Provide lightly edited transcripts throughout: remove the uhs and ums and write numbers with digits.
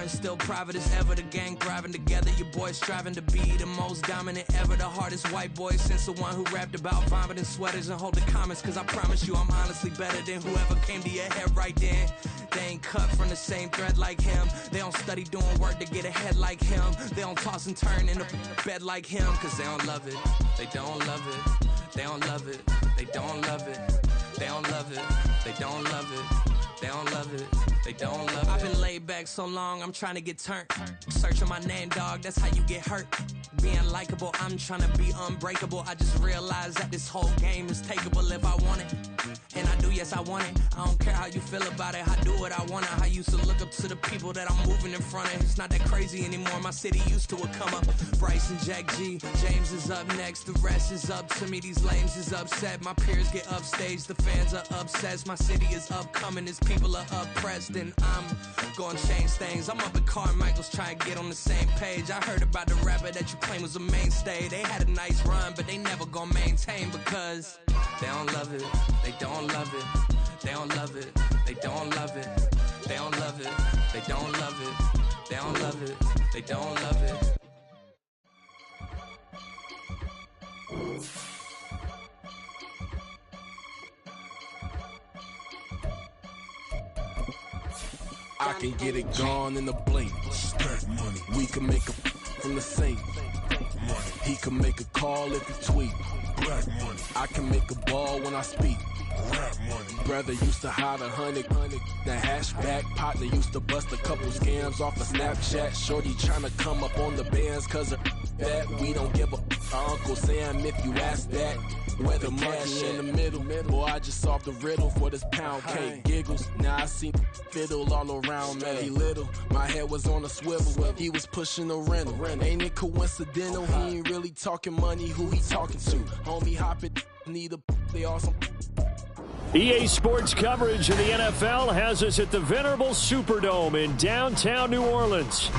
and still private as ever. The gang thriving together, your boys striving to be the most dominant ever. The hardest white boy since the one who rapped about vomiting sweaters and holding comments. Cause I promise you I'm honestly better than whoever came to your head right then. They ain't cut from the same thread like him. They don't study doing work to get ahead like him. They don't toss and turn in the bed like him. Cause they don't love it, they don't love it. They don't love it, they don't love it. They don't love it, they don't love it. They don't love it, they don't love it. I've been laid back so long, I'm trying to get turned. Searching my name, dog, that's how you get hurt. Being likable, I'm trying to be unbreakable. I just realized that this whole game is takeable if I want it. And I do, yes, I want it. I don't care how you feel about it, I do what I want it. I used to look up to the people that I'm moving in front of. It's not that crazy anymore, my city used to a come up. Bryce and Jack G, James is up next. The rest is up to me, these lames is upset. My peers get upstaged, the fans are obsessed. My city is upcoming, it's people are oppressed, and I'm gonna change things. I'm up at Carmichael's trying to get on the same page. I heard about the rapper that you claim was a mainstay. They had a nice run, but they never gonna maintain because they don't love it, they don't love it, they don't love it, they don't love it, they don't love it, they don't love it, they don't love it, they don't love it. I can get it gone in a blink. We can make a from the sink. He can make a call if he tweet. I can make a ball when I speak. Brother used to hide 100, the hashback partner used to bust a couple scams off of Snapchat. Shorty tryna come up on the bands cause of that. We don't give a Uncle Sam if you ask that. Where the cash in the middle, boy, I just solved the riddle for this pound cake. Giggles, now I see fiddle all around me. He little, my head was on a swivel. He was pushing a rental. Ain't it coincidental? He ain't really talking money, who he talking to? Homie hopping, need a, they awesome. EA Sports coverage of the NFL has us at the venerable Superdome in downtown New Orleans.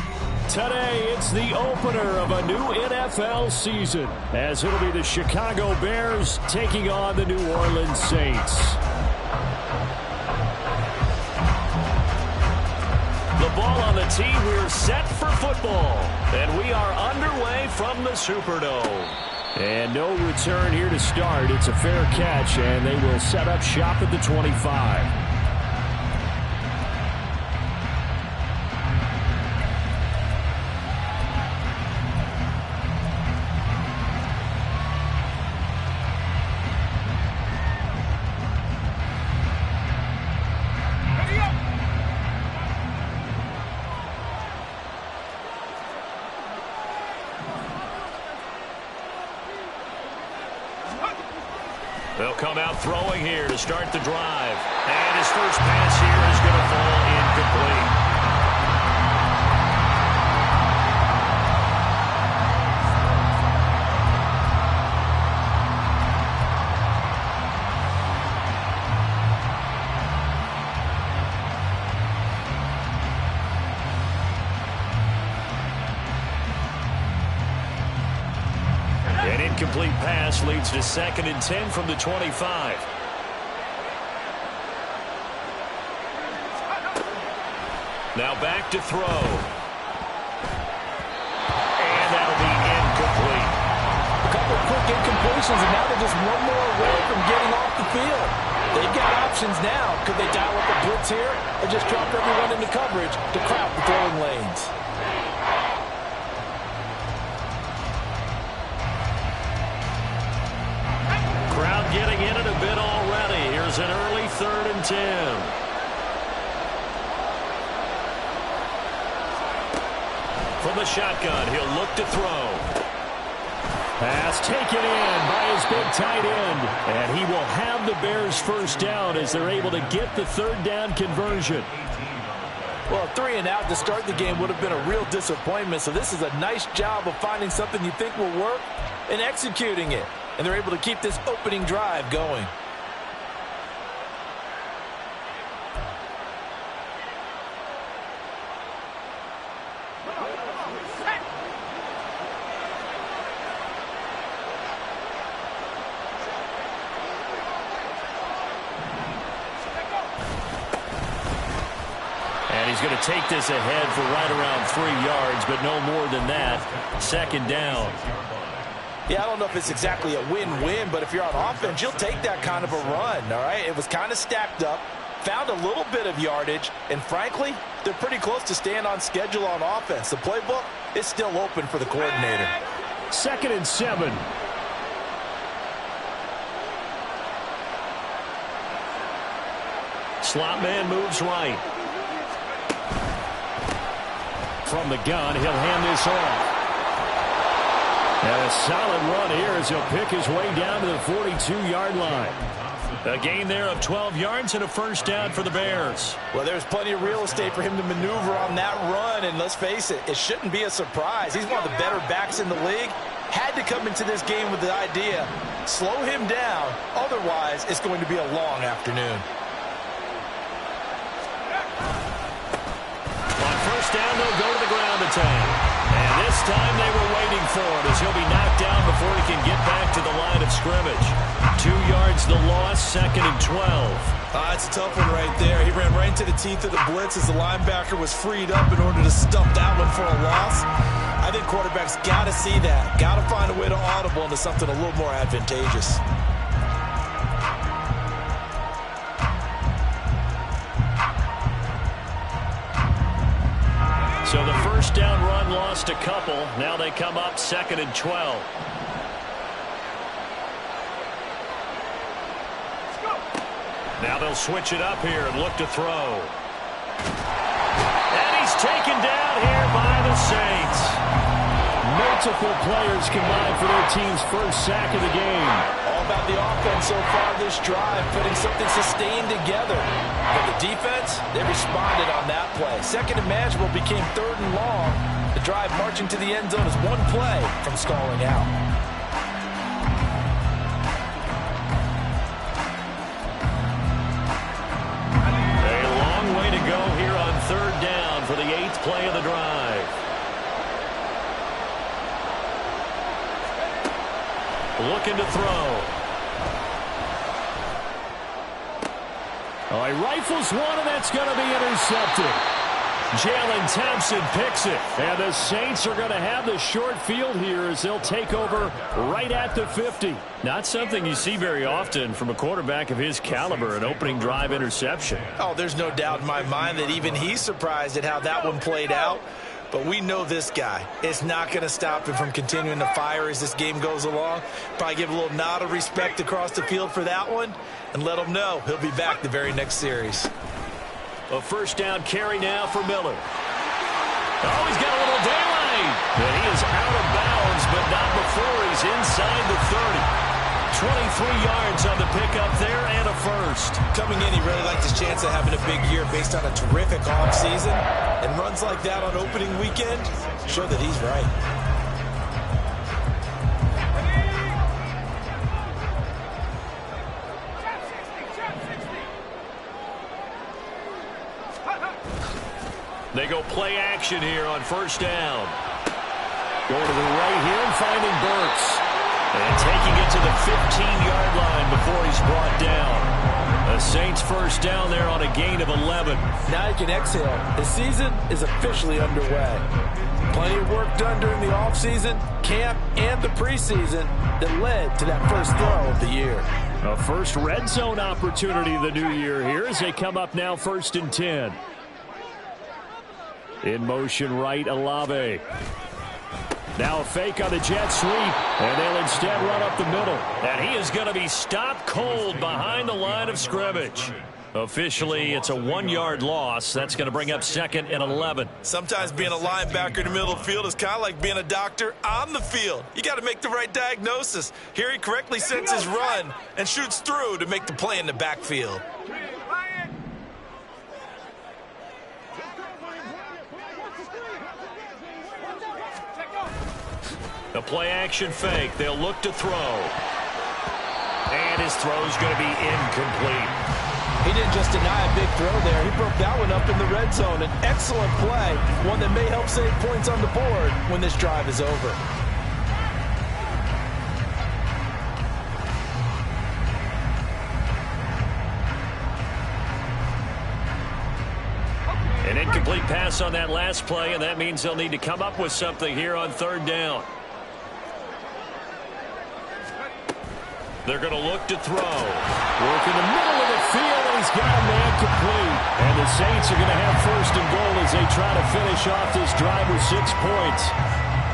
Today, it's the opener of a new NFL season, as it'll be the Chicago Bears taking on the New Orleans Saints. The ball on the tee, we're set for football, and we are underway from the Superdome. And no return here to start. It's a fair catch, and they will set up shop at the 25. They'll come out throwing here to start the drive. And his first pass here is going to fall incomplete. An incomplete pass leads to 2nd and 10 from the 25. Now back to throw. And that'll be incomplete. A couple of quick incompletions, and now they're just one more away from getting off the field. They've got options now. Could they dial up a blitz here or just drop everyone into coverage to crowd the throwing lanes? Crowd getting in it a bit already. Here's an early 3rd and 10. From the shotgun, he'll look to throw. Pass taken in by his big tight end. And he will have the Bears first down as they're able to get the 3rd down conversion. Well, 3 and out to start the game would have been a real disappointment. So this is a nice job of finding something you think will work and executing it. And they're able to keep this opening drive going. he's going to take this ahead for right around 3 yards, but no more than that. Second down. Yeah, I don't know if it's exactly a win-win, but if you're on offense, you'll take that kind of a run, all right? It was kind of stacked up, found a little bit of yardage, and frankly, they're pretty close to staying on schedule on offense. The playbook is still open for the coordinator. 2nd and 7. Slot man moves right. From the gun, he'll hand this off. And a solid run here as he'll pick his way down to the 42-yard line. A gain there of 12 yards and a first down for the Bears. Well, there's plenty of real estate for him to maneuver on that run, and let's face it, it shouldn't be a surprise. He's one of the better backs in the league. Had to come into this game with the idea, slow him down, otherwise it's going to be a long afternoon. On first down, they'll go to the ground attack. And this time they were waiting for it as he'll be knocked down before he can get back to the line of scrimmage. 2 yards the loss, 2nd and 12. It's a tough one right there. He ran right into the teeth of the blitz as the linebacker was freed up in order to stuff that one for a loss. I think quarterbacks got to see that. Got to find a way to audible into something a little more advantageous. So the first down run lost a couple. Now they come up 2nd and 12. Now they'll switch it up here and look to throw. And he's taken down here by the Saints. Multiple players combined for their team's first sack of the game. All about the offense so far this drive, putting something sustained together. But the defense, they responded on that play. 2nd and manageable became 3rd and long. The drive marching to the end zone is one play from stalling out. A long way to go here on 3rd down for the 8th play of the drive. Looking to throw. Oh, he rifles one, and that's going to be intercepted. Jalen Thompson picks it. And the Saints are going to have the short field here as they'll take over right at the 50. Not something you see very often from a quarterback of his caliber, an opening drive interception. Oh, there's no doubt in my mind that even he's surprised at how that one played out. But we know this guy. It's not going to stop him from continuing to fire as this game goes along. Probably give a little nod of respect across the field for that one and let him know he'll be back the very next series. A first down carry now for Miller. Oh, he's got a little daylight. And he is out of bounds, but not before he's inside the 30. 23 yards on the pickup there and a first. Coming in, he really liked his chance of having a big year based on a terrific offseason. And runs like that on opening weekend show that he's right. They go play action here on first down. Going to the right here and finding Burks. And taking it to the 15-yard line before he's brought down. The Saints first down there on a gain of 11. Now you can exhale. The season is officially underway. Plenty of work done during the offseason, camp, and the preseason that led to that first throw of the year. A first red zone opportunity of the new year here as they come up now 1st and 10. In motion right, Olave. Now a fake on the jet sweep, and they'll instead run up the middle. And he is going to be stopped cold behind the line of scrimmage. Officially, it's a 1-yard loss. That's going to bring up 2nd and 11. Sometimes being a linebacker in the middle of the field is kind of like being a doctor on the field. You got to make the right diagnosis. Here he correctly sets his run and shoots through to make the play in the backfield. The play-action fake. They'll look to throw. And his throw's going to be incomplete. He didn't just deny a big throw there. He broke that one up in the red zone. An excellent play, one that may help save points on the board when this drive is over. An incomplete pass on that last play, and that means they'll need to come up with something here on third down. They're going to look to throw. Work in the middle of the field, and he's got a man complete. And the Saints are going to have first and goal as they try to finish off this drive with 6 points.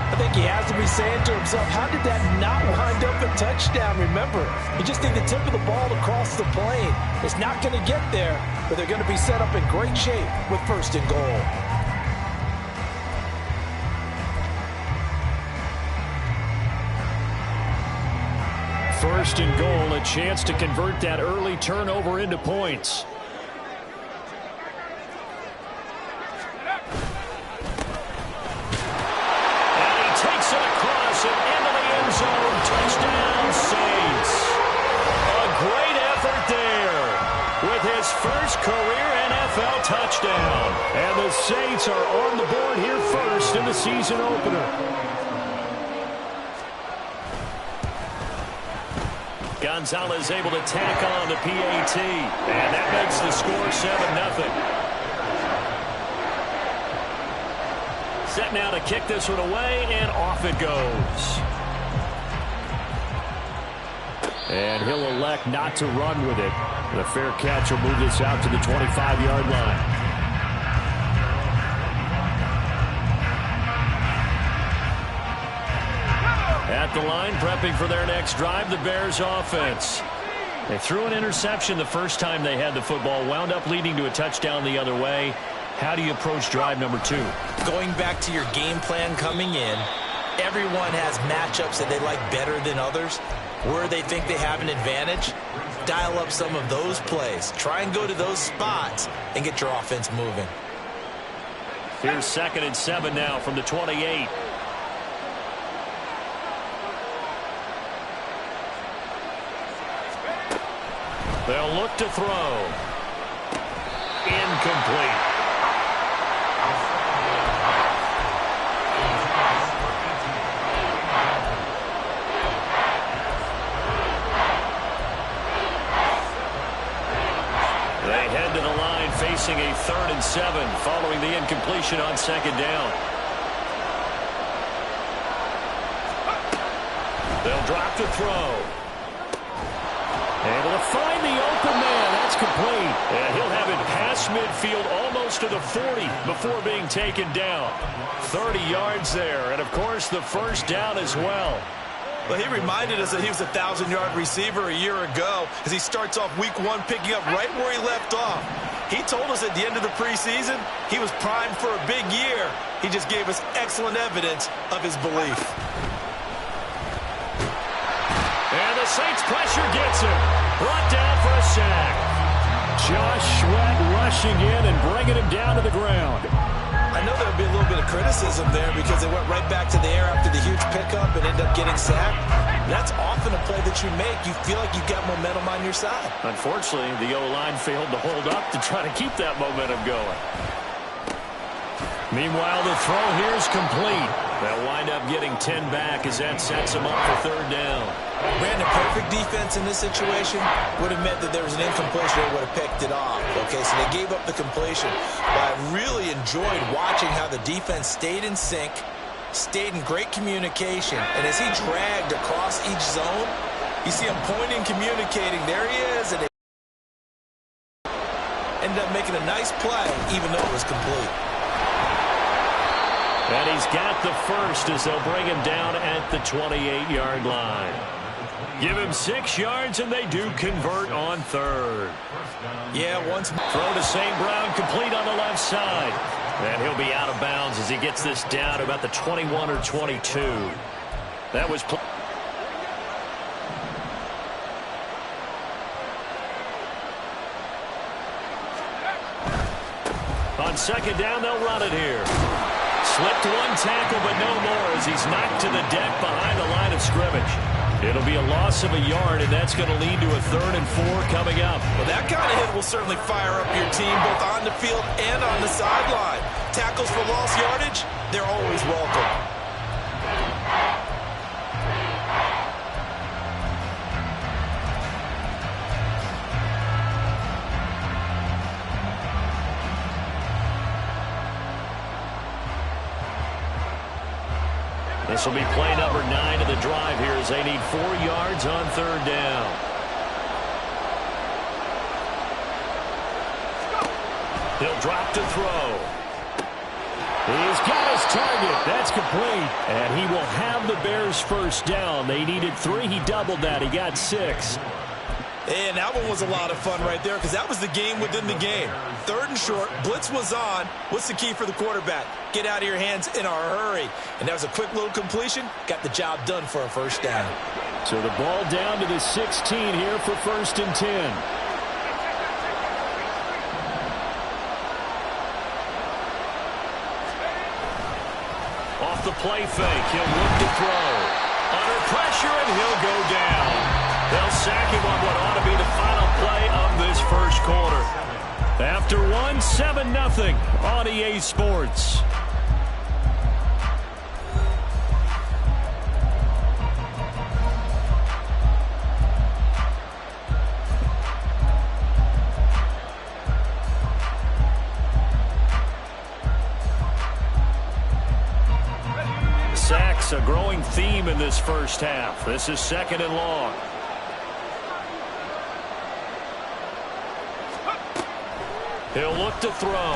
I think he has to be saying to himself, how did that not wind up a touchdown? Remember, you just need the tip of the ball to cross the plane. It's not going to get there, but they're going to be set up in great shape with first and goal. First and goal, a chance to convert that early turnover into points. And he takes it across and into the end zone. Touchdown, Saints. A great effort there with his first career NFL touchdown. And the Saints are on the board here first in the season opener. Gonzalez able to tack on the PAT, and that makes the score 7-0. Set now to kick this one away, and off it goes. And he'll elect not to run with it. The fair catch will move this out to the 25-yard line. At the line, prepping for their next drive, the Bears offense. They threw an interception the first time they had the football, wound up leading to a touchdown the other way. How do you approach drive number 2? Going back to your game plan coming in, everyone has matchups that they like better than others. Where they think they have an advantage, dial up some of those plays. Try and go to those spots and get your offense moving. Here's 2nd and 7 now from the 28. They'll look to throw. Incomplete. They head to the line facing a 3rd and 7 following the incompletion on 2nd down. They'll drop the throw. Able to find the open man. That's complete. And he'll have it past midfield almost to the 40 before being taken down. 30 yards there. And, of course, the first down as well. Well, he reminded us that he was a 1,000-yard receiver a year ago as he starts off week 1 picking up right where he left off. He told us at the end of the preseason he was primed for a big year. He just gave us excellent evidence of his belief. And the Saints pressure gets him. Brought down for a sack. Josh Sweat rushing in and bringing him down to the ground. I know there would be a little bit of criticism there because they went right back to the air after the huge pickup and ended up getting sacked. That's often a play that you make. You feel like you've got momentum on your side. Unfortunately, the O-line failed to hold up to try to keep that momentum going. Meanwhile, the throw here is complete. They'll wind up getting 10 back as that sets them up for 3rd down. Brandon, perfect defense in this situation would have meant that there was an incompletion. They would have picked it off. Okay, so they gave up the completion. But I really enjoyed watching how the defense stayed in sync, stayed in great communication. And as he dragged across each zone, you see him pointing, communicating. There he is. And they ended up making a nice play, even though it was complete. And he's got the first as they'll bring him down at the 28-yard line. Give him 6 yards, and they do convert on 3rd. Yeah, once throw to St. Brown, complete on the left side. And he'll be out of bounds as he gets this down to about the 21 or 22. That was on 2nd down, they'll run it here. Slipped one tackle, but no more as he's knocked to the deck behind the line of scrimmage. It'll be a loss of a yard, and that's going to lead to a 3rd and 4 coming up. Well, that kind of hit will certainly fire up your team both on the field and on the sideline. Tackles for lost yardage, they're always welcome. This will be play number 9 of the drive here as they need 4 yards on 3rd down. He'll drop to throw. He's got his target. That's complete. And he will have the Bears first down. They needed 3. He doubled that. He got 6. And that one was a lot of fun right there because that was the game within the game. 3rd and short. Blitz was on. What's the key for the quarterback? Get out of your hands in a hurry. And that was a quick little completion. Got the job done for a first down. So the ball down to the 16 here for 1st and 10. Off the play fake. He'll look to throw. Under pressure, and he'll go down. They'll sack him on what ought to be the final play of this first quarter. After 1, 7-0 on EA Sports. Sacks, a growing theme in this first half. This is 2nd and long. He'll look to throw.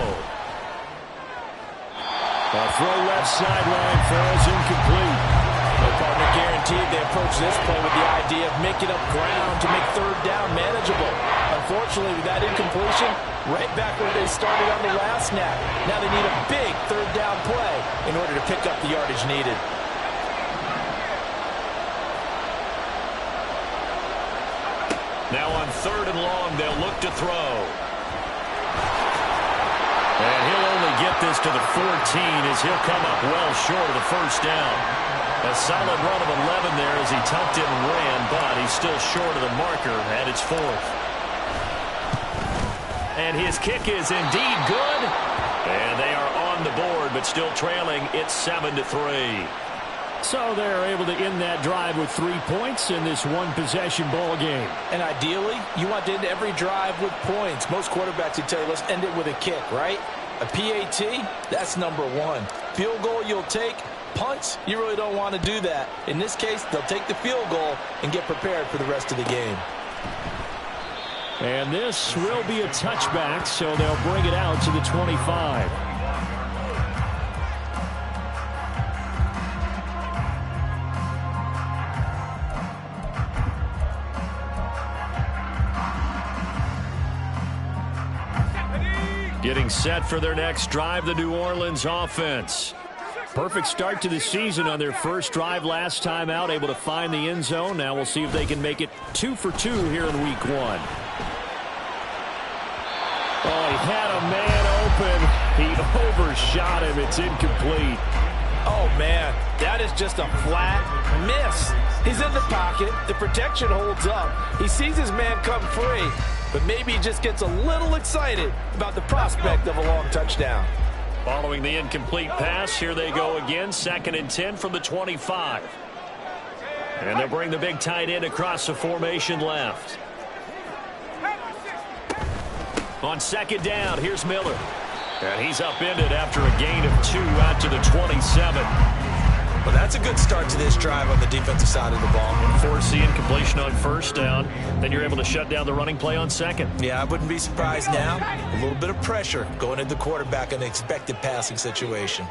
A throw left sideline falls incomplete. No partner guaranteed they approach this play with the idea of making up ground to make 3rd down manageable. Unfortunately, with that incompletion, right back where they started on the last snap. Now they need a big 3rd down play in order to pick up the yardage needed. Now on 3rd and long, they'll look to throw. And he'll only get this to the 14 as he'll come up well short of the first down. A solid run of 11 there as he tucked it and ran, but he's still short of the marker, and it's 4th. And his kick is indeed good. And they are on the board, but still trailing. It's 7-3. So they're able to end that drive with 3 points in this one-possession ball game. And ideally, you want to end every drive with points. Most quarterbacks would tell you, let's end it with a kick, right? A PAT, that's number 1. Field goal you'll take. Punts, you really don't want to do that. In this case, they'll take the field goal and get prepared for the rest of the game. And this will be a touchback, so they'll bring it out to the 25. Getting set for their next drive, the New Orleans offense. Perfect start to the season on their first drive last time out, able to find the end zone. Now we'll see if they can make it 2 for 2 here in week 1. Oh, he had a man open. He overshot him. It's incomplete. Oh, man, that is just a flat miss. He's in the pocket. The protection holds up. He sees his man come free, but maybe he just gets a little excited about the prospect of a long touchdown. Following the incomplete pass, here they go again. 2nd and 10 from the 25. And they'll bring the big tight end across the formation left. On 2nd down, here's Miller. And he's upended after a gain of 2 out to the 27. Well, that's a good start to this drive on the defensive side of the ball. Force the incompletion on 1st down. Then you're able to shut down the running play on 2nd. Yeah, I wouldn't be surprised now. A little bit of pressure going into the quarterback in an expected passing situation.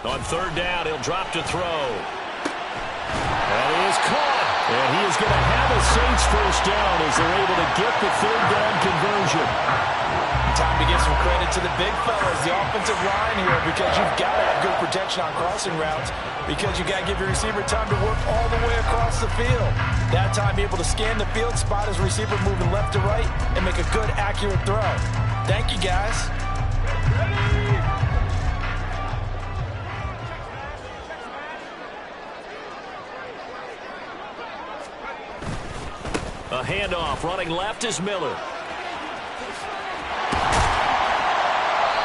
On 3rd down, he'll drop to throw. And he is caught. And he is going to have a Saints first down as they're able to get the 3rd down conversion. Time to give some credit to the big fellas, the offensive line here, because you've got to have good protection on crossing routes, because you got to give your receiver time to work all the way across the field. That time, be able to scan the field, spot his receiver moving left to right, and make a good, accurate throw. Thank you, guys. A handoff, running left is Miller.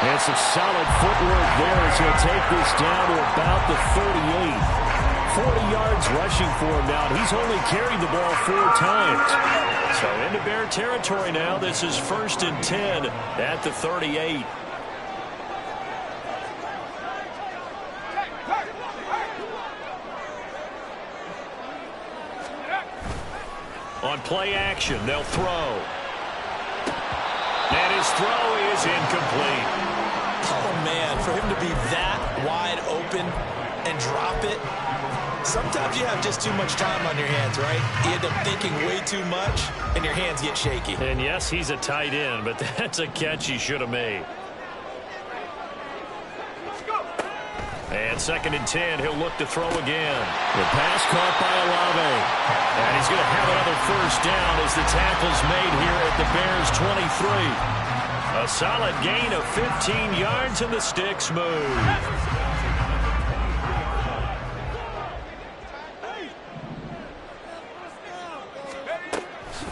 And some solid footwork there as he'll take this down to about the 38. 40 yards rushing for him now. He's only carried the ball 4 times. So into Bear territory now. This is 1st and 10 at the 38. On play action, they'll throw. And his throw is incomplete. Oh, man, for him to be that wide open and drop it, sometimes you have just too much time on your hands, right? You end up thinking way too much, and your hands get shaky. And yes, he's a tight end, but that's a catch he should have made. And 2nd and 10, he'll look to throw again. The pass caught by Olave. And he's going to have another first down as the tackle's made here at the Bears' 23. A solid gain of 15 yards, and the sticks move.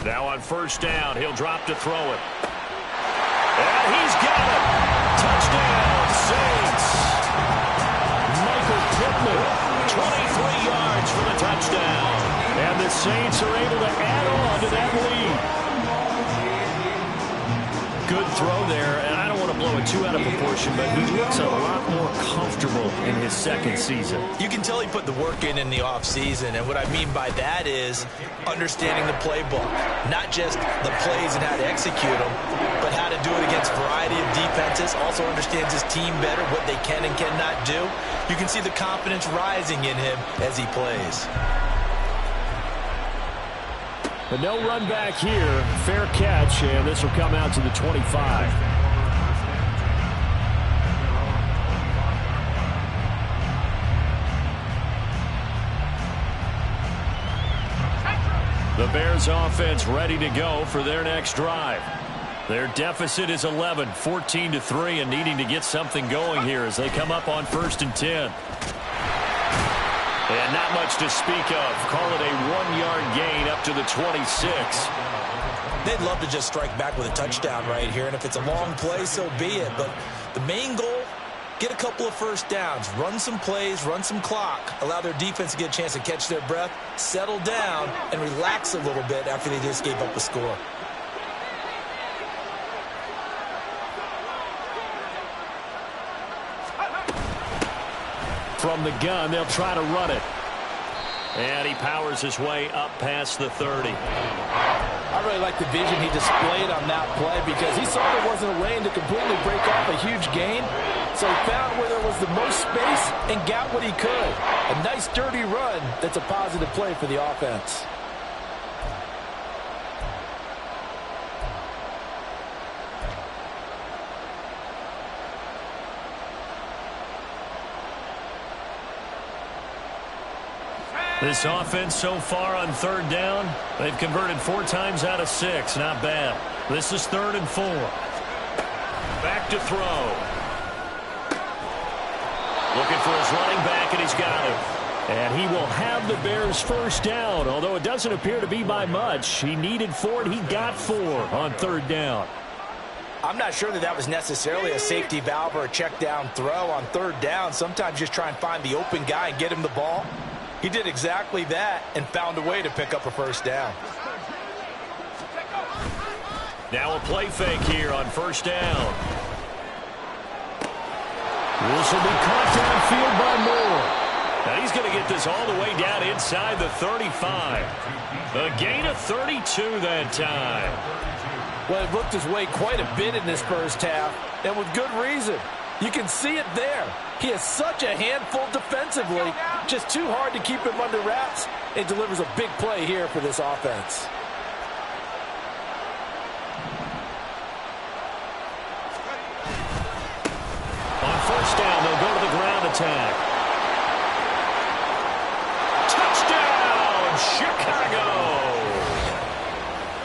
Now on first down, he'll drop to throw it. And he's got it. Touchdown, Saints. Michael Pittman, 23 yards for the touchdown. And the Saints are able to add on to that lead. Good throw there, and I don't want to blow it too out of proportion, but he looks a lot more comfortable in his 2nd season. You can tell he put the work in the offseason, and what I mean by that is understanding the playbook. Not just the plays and how to execute them, but how to do it against a variety of defenses. Also understands his team better, what they can and cannot do. You can see the confidence rising in him as he plays. But no run back here. Fair catch, and this will come out to the 25. The Bears offense ready to go for their next drive. Their deficit is 11, 14-3, and needing to get something going here as they come up on 1st and 10. And not much to speak of. Call it a 1-yard gain up to the 26. They'd love to just strike back with a touchdown right here, and if it's a long play, so be it. But the main goal, get a couple of first downs, run some plays, run some clock, allow their defense to get a chance to catch their breath, settle down, and relax a little bit after they just gave up a score. From the gun, they'll try to run it. And he powers his way up past the 30. I really like the vision he displayed on that play because he saw there wasn't a lane to completely break off a huge gain. So he found where there was the most space and got what he could. A nice, dirty run that's a positive play for the offense. This offense so far on 3rd down, they've converted 4 times out of 6. Not bad. This is 3rd and 4. Back to throw. Looking for his running back, and he's got him. And he will have the Bears' first down, although it doesn't appear to be by much. He needed 4, and he got 4 on 3rd down. I'm not sure that was necessarily a safety valve or a check down throw on 3rd down. Sometimes just try and find the open guy and get him the ball. He did exactly that and found a way to pick up a first down. Now a play fake here on 1st down. This will be caught downfield by Moore. Now he's going to get this all the way down inside the 35. A gain of 32 that time. Well, it looked his way quite a bit in this first half, and with good reason. You can see it there. He has such a handful defensively, just too hard to keep him under wraps. It delivers a big play here for this offense. On 1st down, they'll go to the ground attack. Touchdown, Chicago!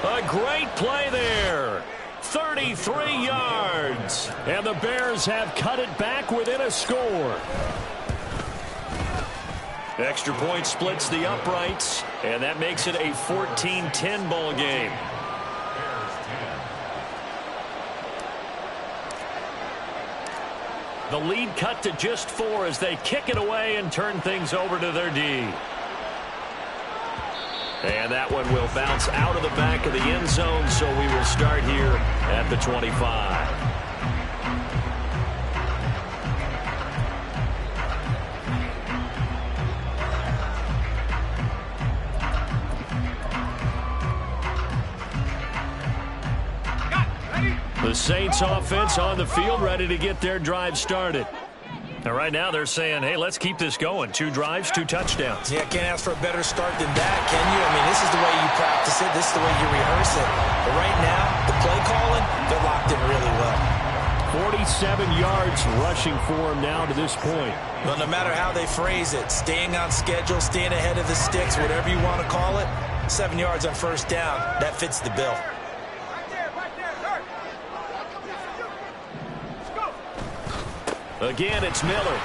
A great play there. 33 yards. And the Bears have cut it back within a score. Extra point splits the uprights, and that makes it a 14-10 ball game. The lead cut to just 4 as they kick it away and turn things over to their D. And that one will bounce out of the back of the end zone, so we will start here at the 25. The Saints offense on the field, ready to get their drive started. And right now they're saying, hey, let's keep this going. 2 drives, 2 touchdowns. Yeah, can't ask for a better start than that, can you? I mean, this is the way you practice it. This is the way you rehearse it. But right now, the play calling, they're locked in really well. 47 yards rushing for him now to this point. Well, no matter how they phrase it, staying on schedule, staying ahead of the sticks, whatever you want to call it, 7 yards on first down, that fits the bill. Again, it's Miller.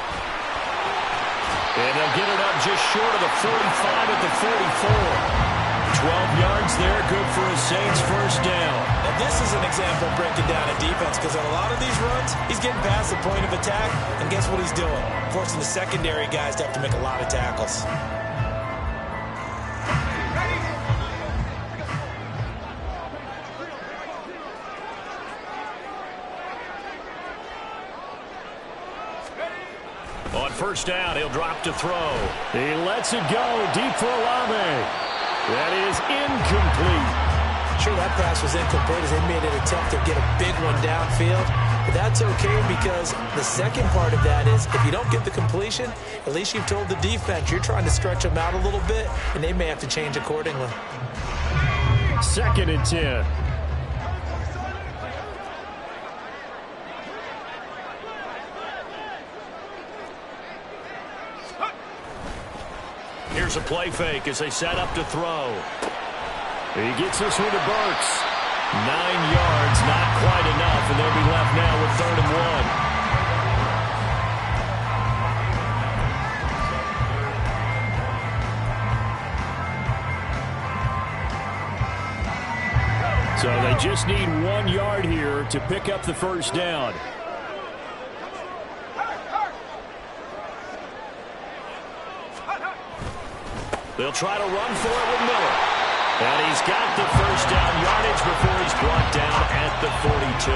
And they'll get it up just short of the 45 at the 44. 12 yards there, good for a Saints first down. And this is an example of breaking down a defense, because on a lot of these runs, he's getting past the point of attack, and guess what he's doing? Forcing the secondary guys to have to make a lot of tackles. On first down, he'll drop to throw. He lets it go deep for Olave. That is incomplete. Sure, that pass was incomplete as they made an attempt to get a big one downfield. But that's okay, because the second part of that is if you don't get the completion, at least you've told the defense you're trying to stretch them out a little bit, and they may have to change accordingly. 2nd and 10. Here's a play fake as they set up to throw. He gets this one to Burks. 9 yards, not quite enough, and they'll be left now with 3rd and 1. So they just need 1 yard here to pick up the first down. They'll try to run for it with Miller. And he's got the first down yardage before he's brought down at the 42.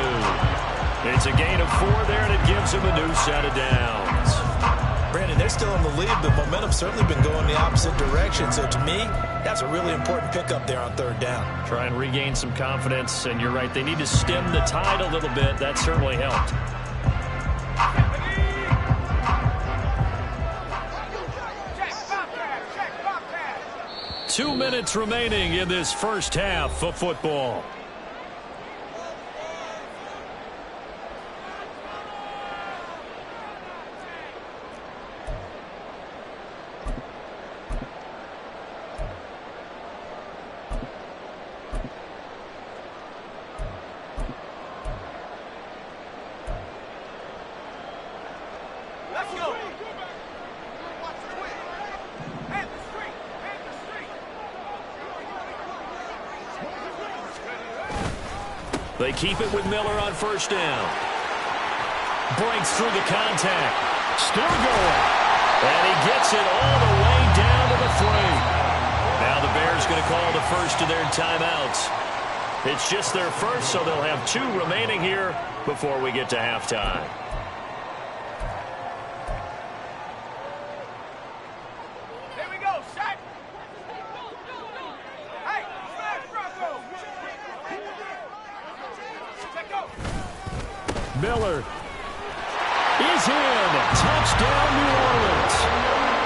It's a gain of 4 there, and it gives him a new set of downs. Brandon, they're still in the lead, but momentum's certainly been going the opposite direction. So to me, that's a really important pickup there on 3rd down. Try and regain some confidence, and you're right, they need to stem the tide a little bit. That certainly helped. Two minutes remaining in this first half of football. They keep it with Miller on first down. Breaks through the contact. Still going. And he gets it all the way down to the 3. Now the Bears going to call the first of their timeouts. It's just their first, so they'll have 2 remaining here before we get to halftime. Miller is in. Touchdown, New Orleans.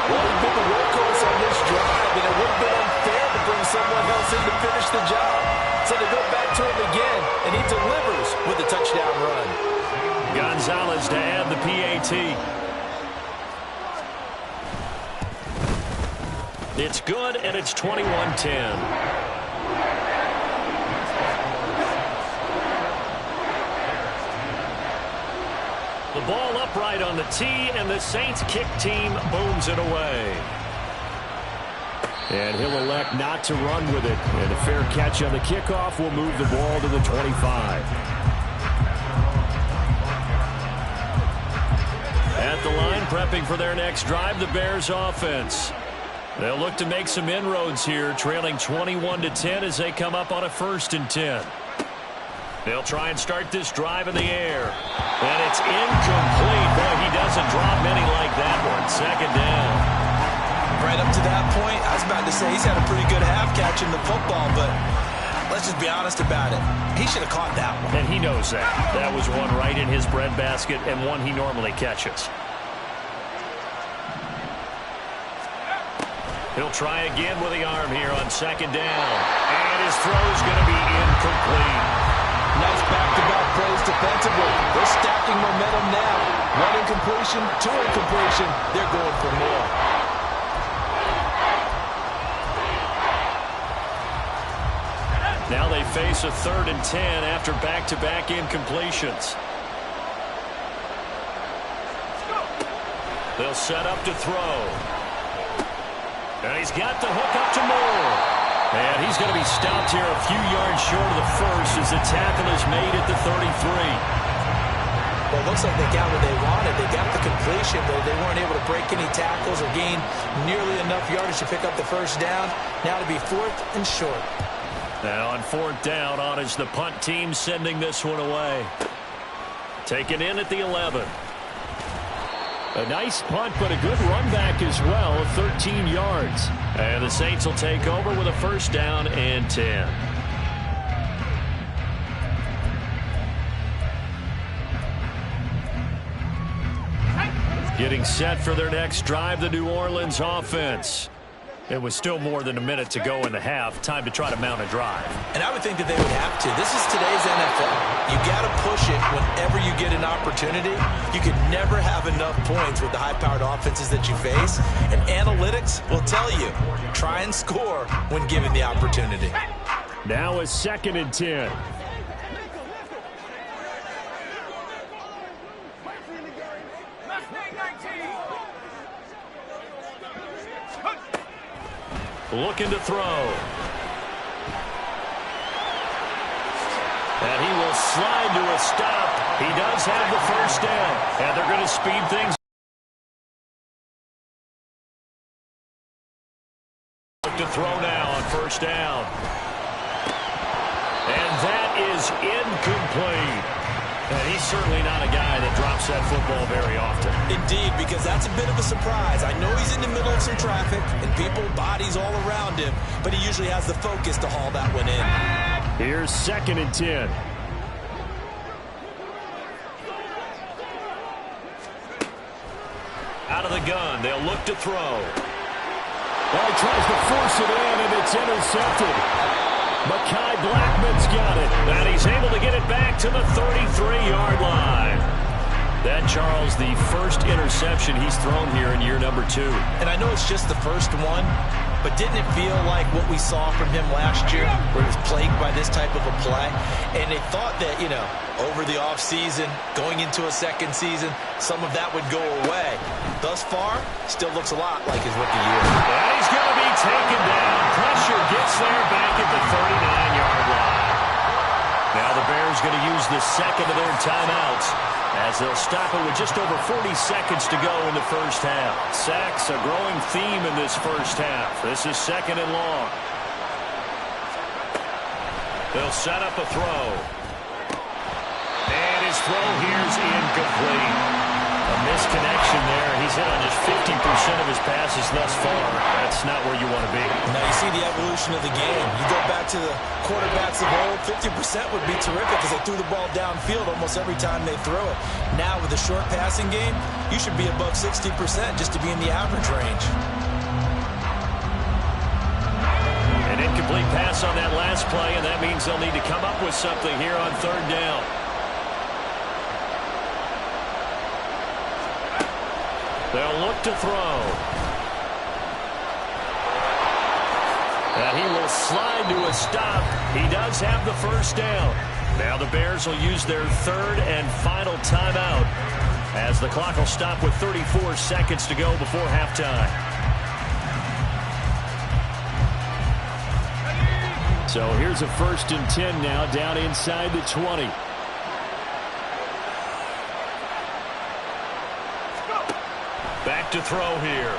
Well, he's been the workhorse on this drive, and it would have been unfair to bring someone else in to finish the job. So they go back to him again, and he delivers with a touchdown run. Gonzalez to add the PAT. It's good, and it's 21-10. The ball upright on the tee, and the Saints kick team booms it away. And he'll elect not to run with it. And a fair catch on the kickoff will move the ball to the 25. At the line, prepping for their next drive, the Bears offense. They'll look to make some inroads here, trailing 21-10 as they come up on a 1st and 10. They'll try and start this drive in the air. And it's incomplete. Boy, he doesn't drop many like that one. 2nd down. Right up to that point, I was about to say he's had a pretty good half catching the football, but let's just be honest about it. He should have caught that one. And he knows that. That was one right in his breadbasket and one he normally catches. He'll try again with the arm here on 2nd down. And his throw's going to be incomplete. Nice back-to-back plays defensively. They're stacking momentum now. 1 incompletion, 2 incompletion. They're going for more. Now they face a 3rd and 10 after back-to-back incompletions. They'll set up to throw. And he's got the hook up to Moore. And he's going to be stopped here a few yards short of the first as the tackle is made at the 33. Well, it looks like they got what they wanted. They got the completion, but they weren't able to break any tackles or gain nearly enough yardage to pick up the 1st down. Now to be 4th and short. Now on 4th down, on is the punt team sending this one away. Taken in at the 11. A nice punt, but a good run back as well, 13 yards. And the Saints will take over with a 1st down and 10. Getting set for their next drive, the New Orleans offense. It was still more than a minute to go in the half. Time to try to mount a drive. And I would think that they would have to. This is today's NFL. You got to push it whenever you get an opportunity. You can never have enough points with the high-powered offenses that you face. And analytics will tell you, try and score when given the opportunity. Now a 2nd and 10. Looking to throw. And he will slide to a stop. He does have the 1st down. And they're going to speed things. Look to throw now on 1st down. And that is incomplete. And he's certainly not a guy that drops that football very often. Indeed, because that's a bit of a surprise. I know he's in the middle of some traffic and people, bodies all around him, but he usually has the focus to haul that one in. Here's 2nd and 10. Out of the gun, they'll look to throw. Well, he tries to force it in, and it's intercepted. Mekhi Blackman's got it. And he's able to get it back to the 33-yard line. That, Charles, the first interception he's thrown here in year number 2. And I know it's just the first one, but didn't it feel like what we saw from him last year, where he was plagued by this type of a play? And they thought that, you know, over the offseason, going into a 2nd season, some of that would go away. Thus far, still looks a lot like his rookie year. And he's going to be taken down. Pressure gets there back at the 39-yard line. Now the Bears going to use the 2nd of their timeouts as they'll stop it with just over 40 seconds to go in the first half. Sacks, a growing theme in this first half. This is 2nd and long. They'll set up a throw. And his throw here is incomplete. A misconnection there. He's hit on just 50% of his passes thus far. That's not where you want to be. Now you see the evolution of the game. You go back to the quarterbacks of old, 50% would be terrific because they threw the ball downfield almost every time they throw it. Now with the short passing game, you should be above 60% just to be in the average range. An incomplete pass on that last play, and that means they'll need to come up with something here on 3rd down. They'll look to throw. And he will slide to a stop. He does have the 1st down. Now the Bears will use their 3rd and final timeout as the clock will stop with 34 seconds to go before halftime. So here's a 1st and 10 now down inside the 20. Back to throw here.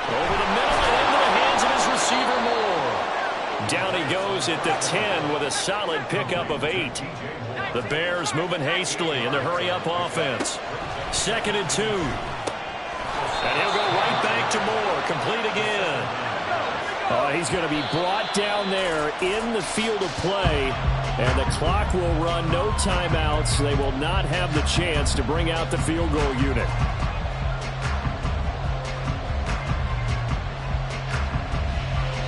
Over the middle and into the hands of his receiver Moore. Down he goes at the 10 with a solid pickup of 8. The Bears moving hastily in the hurry-up offense. 2nd and 2. And he'll go right back to Moore. Complete again. He's going to be brought down there in the field of play. And the clock will run, no timeouts. They will not have the chance to bring out the field goal unit.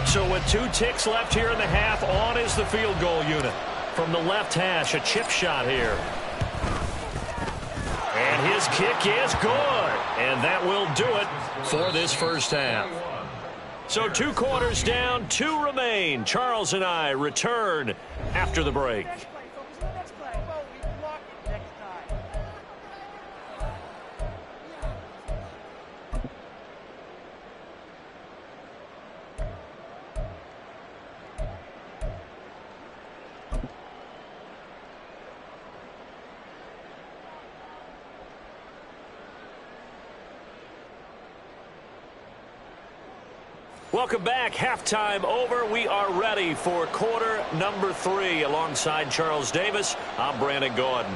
So with 2 ticks left here in the half, on is the field goal unit. From the left hash, a chip shot here. And his kick is good. And that will do it for this first half. So 2 quarters down, 2 remain. Charles and I return after the break. Welcome back. Halftime over. We are ready for quarter number 3. Alongside Charles Davis, I'm Brandon Gordon.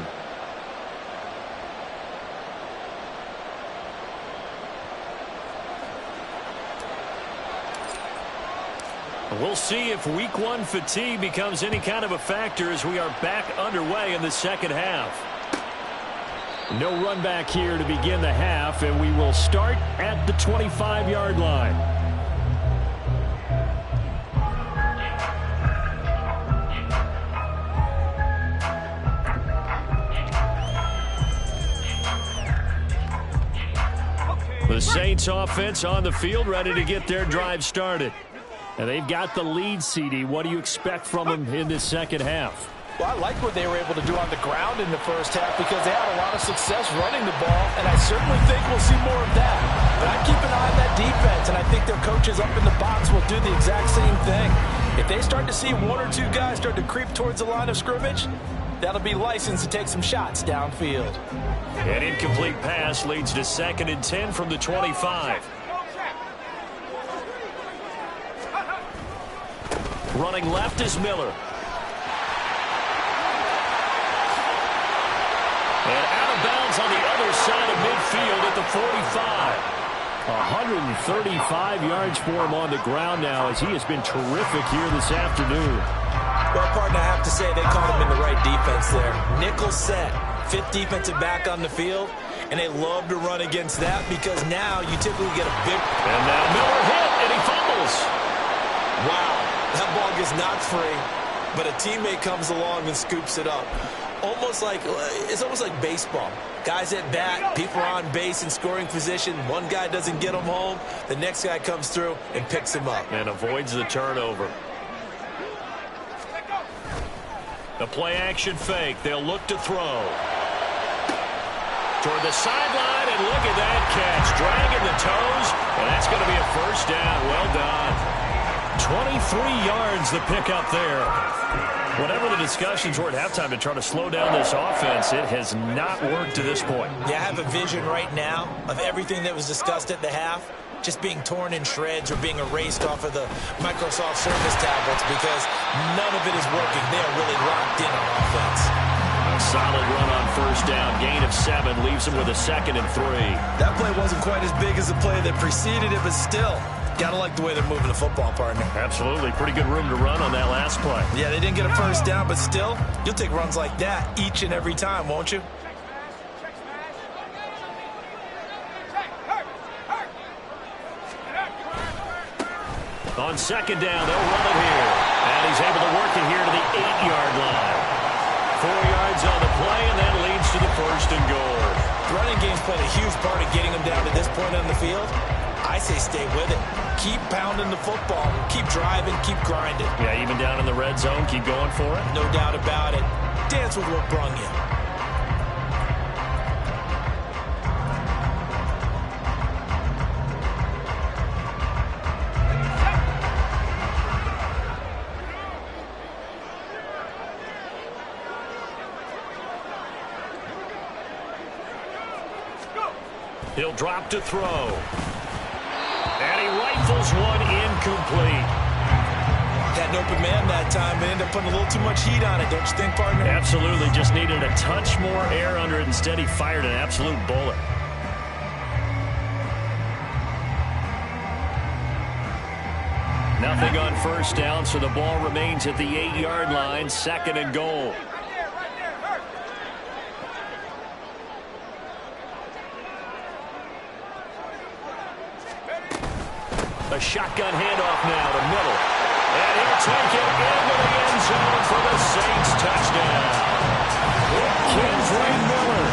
We'll see if week 1 fatigue becomes any kind of a factor as we are back underway in the second half. No run back here to begin the half, and we will start at the 25-yard line. The Saints offense on the field, ready to get their drive started. And they've got the lead, CD. What do you expect from them in this second half? Well, I like what they were able to do on the ground in the first half because they had a lot of success running the ball, and I certainly think we'll see more of that. But I keep an eye on that defense, and I think their coaches up in the box will do the exact same thing. If they start to see 1 or 2 guys start to creep towards the line of scrimmage, that'll be licensed to take some shots downfield. An incomplete pass leads to 2nd and 10 from the 25. Running left is Miller. And out of bounds on the other side of midfield at the 45. 135 yards for him on the ground now as he has been terrific here this afternoon. Well, partner, I have to say they caught him in the right defense there. Nickel set, 5th defensive back on the field, and they love to run against that because now you typically get a big... And now Miller hit, and he fumbles. Wow, that ball gets knocked free, but a teammate comes along and scoops it up. It's almost like baseball. Guys at bat, people are on base in scoring position. One guy doesn't get him home, the next guy comes through and picks him up. And avoids the turnover. The play-action fake. They'll look to throw. Toward the sideline, and look at that catch. Dragging the toes, and that's going to be a first down. Well done. 23 yards the pickup there. Whatever the discussions were at halftime to try to slow down this offense, it has not worked to this point. Yeah, I have a vision right now of everything that was discussed at the half just being torn in shreds or being erased off of the Microsoft Surface tablets because none of it is working. They are really locked in on offense. A solid run on first down. Gain of 7 leaves him with a 2nd and 3. That play wasn't quite as big as the play that preceded it, but still, gotta like the way they're moving the football, partner. Absolutely. Pretty good room to run on that last play. Yeah, they didn't get a first down, but still, you'll take runs like that each and every time, won't you? On 2nd down, they'll run it here. And he's able to work it here to the 8-yard line. 4 yards on the play, and that leads to the 1st and goal. The running game's played a huge part of getting them down to this point on the field. I say stay with it. Keep pounding the football. Keep driving. Keep grinding. Yeah, even down in the red zone, keep going for it. No doubt about it. Dance with what brung you. He'll drop to throw. And And he rifles one incomplete. Had an open man that time, but ended up putting a little too much heat on it, don't you think, partner? Absolutely. Just needed a touch more air under it. Instead, he fired an absolute bullet. Nothing on first down, so the ball remains at the 8-yard line, 2nd and goal. A shotgun handoff now to middle. And he'll take it into the end zone for the Saints touchdown. Kendra Miller,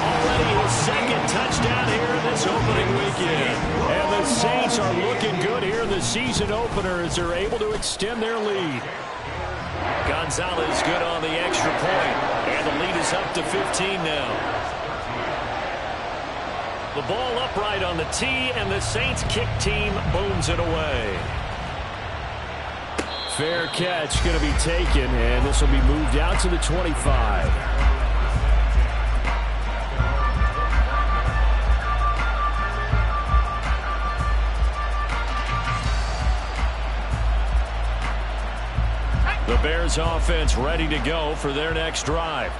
already his 2nd touchdown here in this opening weekend. And the Saints are looking good here in the season opener as they're able to extend their lead. Gonzalez good on the extra point. And the lead is up to 15 now. The ball upright on the tee, and the Saints kick team booms it away. Fair catch going to be taken, and this will be moved out to the 25. The Bears offense ready to go for their next drive.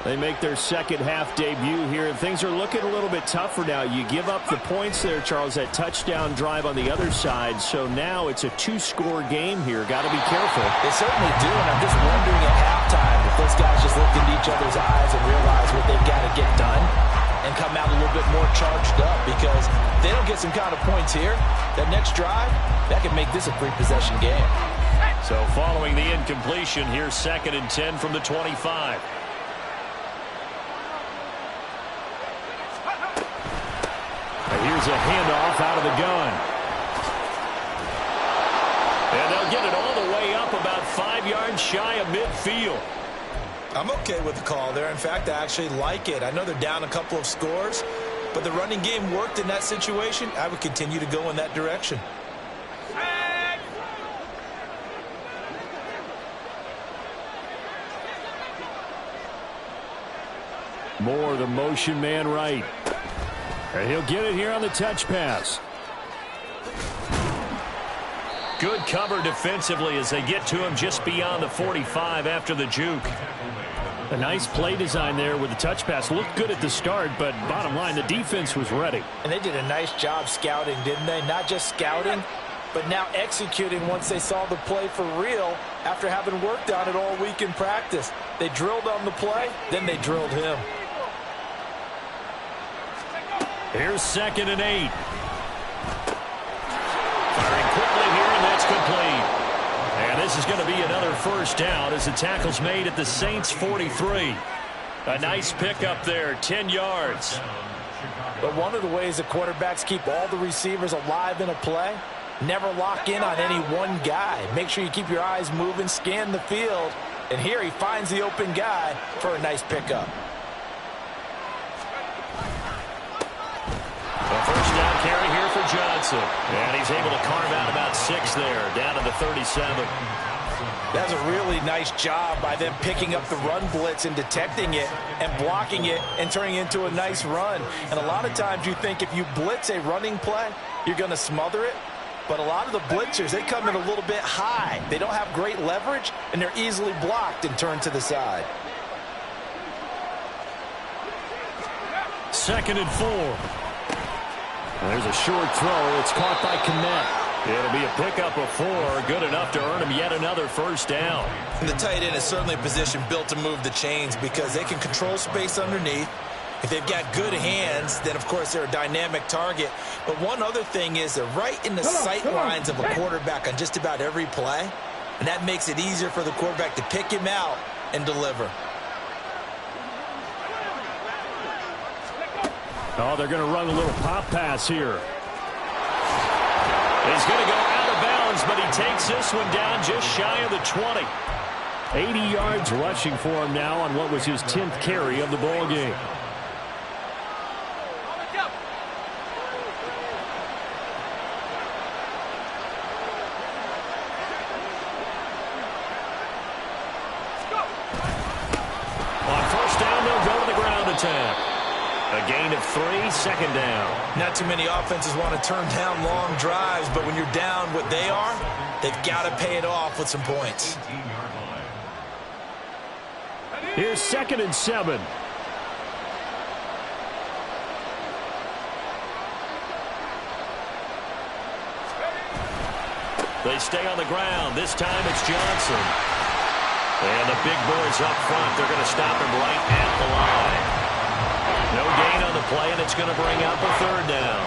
They make their second-half debut here, and things are looking a little bit tougher now. You give up the points there, Charles, that touchdown drive on the other side, so now it's a 2-score game here. Got to be careful. They certainly do, and I'm just wondering at halftime if those guys just looked into each other's eyes and realize what they've got to get done and come out a little bit more charged up, because if they don't get some kind of points here, that next drive, that could make this a 3-possession game. So following the incompletion, here's 2nd and 10 from the 25. Here's a handoff out of the gun. And they'll get it all the way up about 5 yards shy of midfield. I'm okay with the call there. In fact, I actually like it. I know they're down a couple of scores, but the running game worked in that situation. I would continue to go in that direction. Moore, the motion man right. And he'll get it here on the touch pass. Good cover defensively as they get to him just beyond the 45 after the juke. A nice play design there with the touch pass. Looked good at the start, but bottom line, the defense was ready. And they did a nice job scouting, didn't they? Not just scouting, but now executing once they saw the play for real after having worked on it all week in practice. They drilled on the play, then they drilled him. Here's 2nd and 8. Firing quickly here, and that's complete. And this is going to be another first down as the tackle's made at the Saints' 43. A nice pickup there, 10 yards. But one of the ways the quarterbacks keep all the receivers alive in a play, never lock in on any one guy. Make sure you keep your eyes moving, scan the field. And here he finds the open guy for a nice pickup. A first down carry here for Johnson. And he's able to carve out about 6 there, down to the 37. That's a really nice job by them picking up the run blitz and detecting it and blocking it and turning it into a nice run. And a lot of times you think if you blitz a running play, you're going to smother it. But a lot of the blitzers, they come in a little bit high. They don't have great leverage, and they're easily blocked and turned to the side. 2nd and 4. There's a short throw. It's caught by Kmet. It'll be a pickup of 4, good enough to earn him yet another first down. And the tight end is certainly a position built to move the chains because they can control space underneath. If they've got good hands, then, of course, they're a dynamic target. But one other thing is they're right in the sight lines of a quarterback on just about every play, and that makes it easier for the quarterback to pick him out and deliver. Oh, they're going to run a little pop pass here. He's going to go out of bounds, but he takes this one down just shy of the 20. 80 yards rushing for him now on what was his 10th carry of the ball game. On first down, they'll go to the ground attack. A gain of 3, second down. Not too many offenses want to turn down long drives, but when you're down what they are, they've got to pay it off with some points. Here's 2nd and 7. They stay on the ground. This time it's Johnson. And the big boys up front. They're going to stop him right at the line. No gain on the play, and it's going to bring up a 3rd down.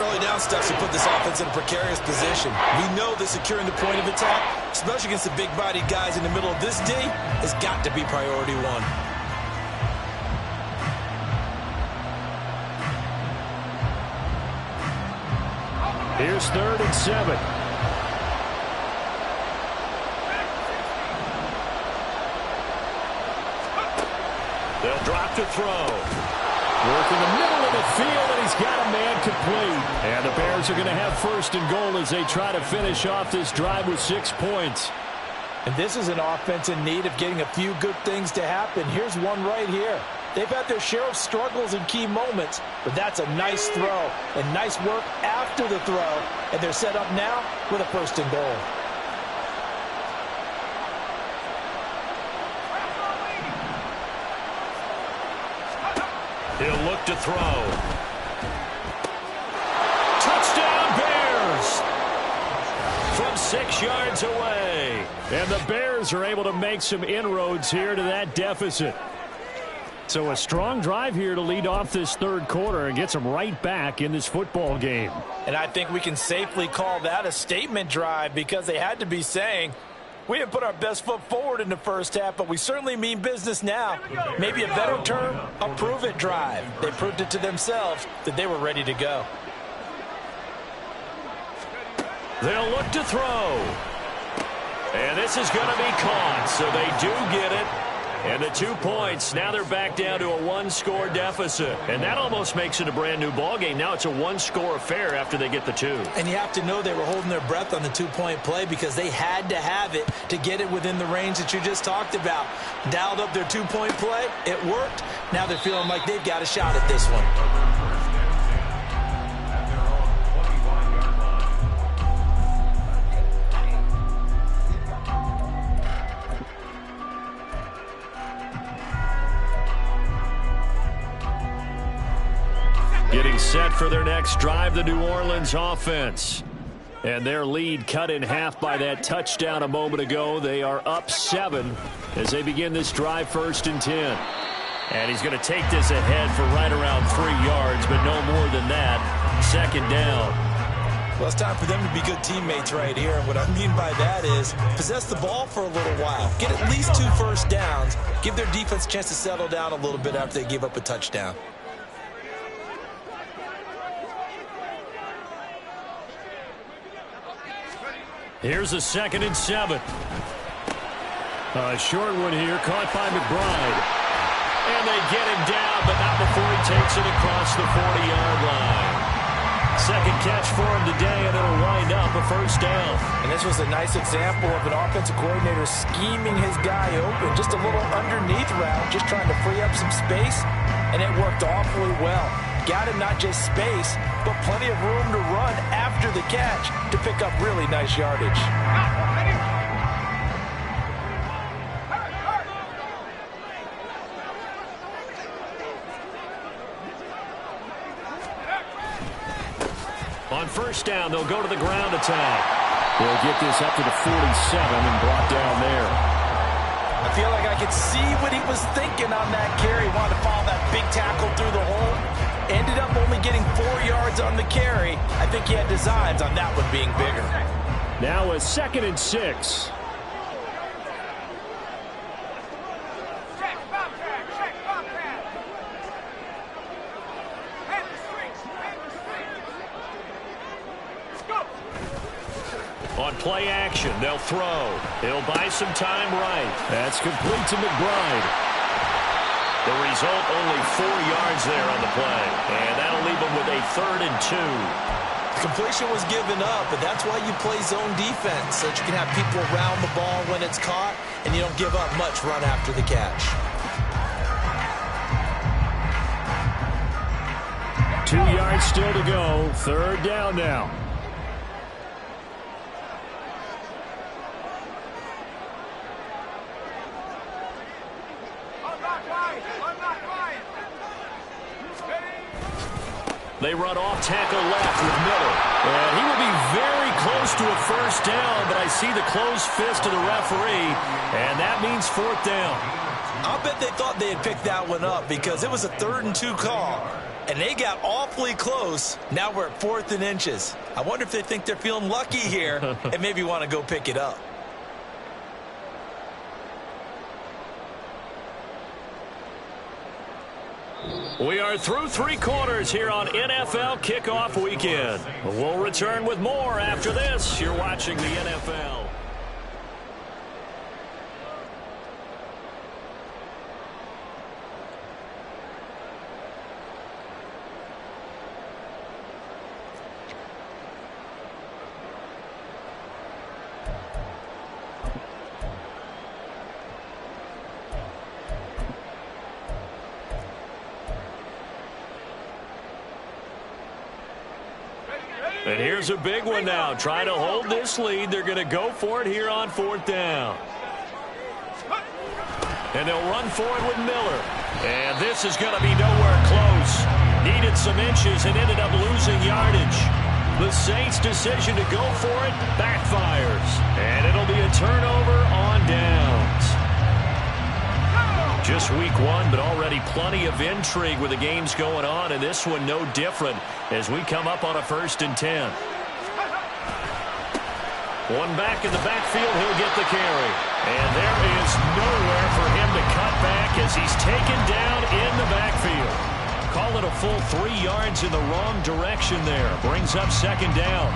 Early down stuff to put this offense in a precarious position. We know that securing the point of attack, especially against the big-bodied guys in the middle of this D, has got to be priority 1. Here's 3rd and 7. They'll drop to throw. Work in the middle of the field, and he's got a man complete. And the Bears are going to have 1st and goal as they try to finish off this drive with 6 points. And this is an offense in need of getting a few good things to happen. Here's one right here. They've had their share of struggles in key moments, but that's a nice throw and nice work after the throw. And they're set up now with a 1st and goal. He'll look to throw. Touchdown, Bears! From 6 yards away. And the Bears are able to make some inroads here to that deficit. So a strong drive here to lead off this 3rd quarter and gets them right back in this football game. And I think we can safely call that a statement drive because they had to be saying, we didn't put our best foot forward in the first half, but we certainly mean business now. Maybe a better term, a prove-it drive. They proved it to themselves that they were ready to go. They'll look to throw. And this is going to be caught, so they do get it. And the 2 points, now they're back down to a 1-score deficit. And that almost makes it a brand-new ballgame. Now it's a 1-score affair after they get the 2. And you have to know they were holding their breath on the 2-point play because they had to have it to get it within the range that you just talked about. Dialed up their 2-point play. It worked. Now they're feeling like they've got a shot at this one. Getting set for their next drive, the New Orleans offense. And their lead cut in half by that touchdown a moment ago. They are up 7 as they begin this drive, 1st and 10. And he's going to take this ahead for right around 3 yards, but no more than that. 2nd down. Well, it's time for them to be good teammates right here. And what I mean by that is possess the ball for a little while. Get at least 2 first downs. Give their defense a chance to settle down a little bit after they give up a touchdown. Here's a 2nd and 7. A short one here, caught by McBride. And they get him down, but not before he takes it across the 40-yard line. 2nd catch for him today, and it'll wind up a 1st down. And this was a nice example of an offensive coordinator scheming his guy open. Just a little underneath route, just trying to free up some space, and it worked awfully well. Got him not just space, but plenty of room to run after the catch to pick up really nice yardage. On 1st down, they'll go to the ground attack. They'll get this up to the 47 and brought down there. I feel like I could see what he was thinking on that carry. Wanted to follow that big tackle through the hole. Ended up only getting 4 yards on the carry. I think he had designs on that one being bigger. Now a 2nd and 6. On play action, they'll throw. He'll buy some time right. That's complete to McBride. The result, only 4 yards there on the play. And that'll leave them with a 3rd and 2. Completion was given up, but that's why you play zone defense, so that you can have people around the ball when it's caught, and you don't give up much run after the catch. 2 yards still to go. 3rd down now. They run off tackle left with Miller. And he will be very close to a 1st down, but I see the closed fist of the referee, and that means 4th down. I'll bet they thought they had picked that one up because it was a 3rd and 2 call, and they got awfully close. Now we're at 4th and inches. I wonder if they think they're feeling lucky here and maybe want to go pick it up. We are through 3 quarters here on NFL Kickoff Weekend. We'll return with more after this. You're watching the NFL. And here's a big one now. Trying to hold this lead. They're going to go for it here on 4th down. And they'll run for it with Miller. And this is going to be nowhere close. Needed some inches and ended up losing yardage. The Saints' decision to go for it backfires. And it'll be a turnover on downs. Just week 1, but already plenty of intrigue with the games going on, and this one no different as we come up on a 1st and 10. One back in the backfield, he'll get the carry. And there is nowhere for him to cut back as he's taken down in the backfield. Call it a full 3 yards in the wrong direction there. Brings up 2nd down.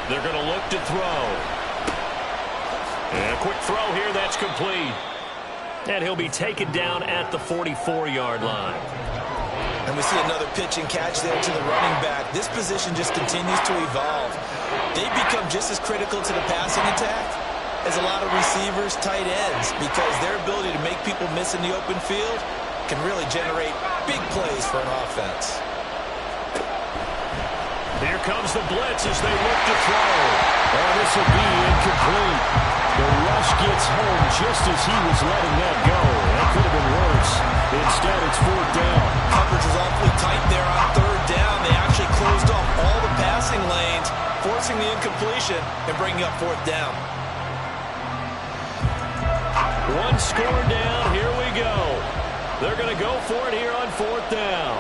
They're going to look to throw. And a quick throw here, that's complete. And he'll be taken down at the 44-yard line. And we see another pitch and catch there to the running back. This position just continues to evolve. They become just as critical to the passing attack as a lot of receivers, tight ends, because their ability to make people miss in the open field can really generate big plays for an offense. Here comes the blitz as they look to throw. Oh, this will be incomplete. The rush gets home just as he was letting that go. That could have been worse. Instead, it's 4th down. Coverage was awfully tight there on 3rd down. They actually closed off all the passing lanes, forcing the incompletion and bringing up 4th down. One score down. Here we go. They're going to go for it here on 4th down.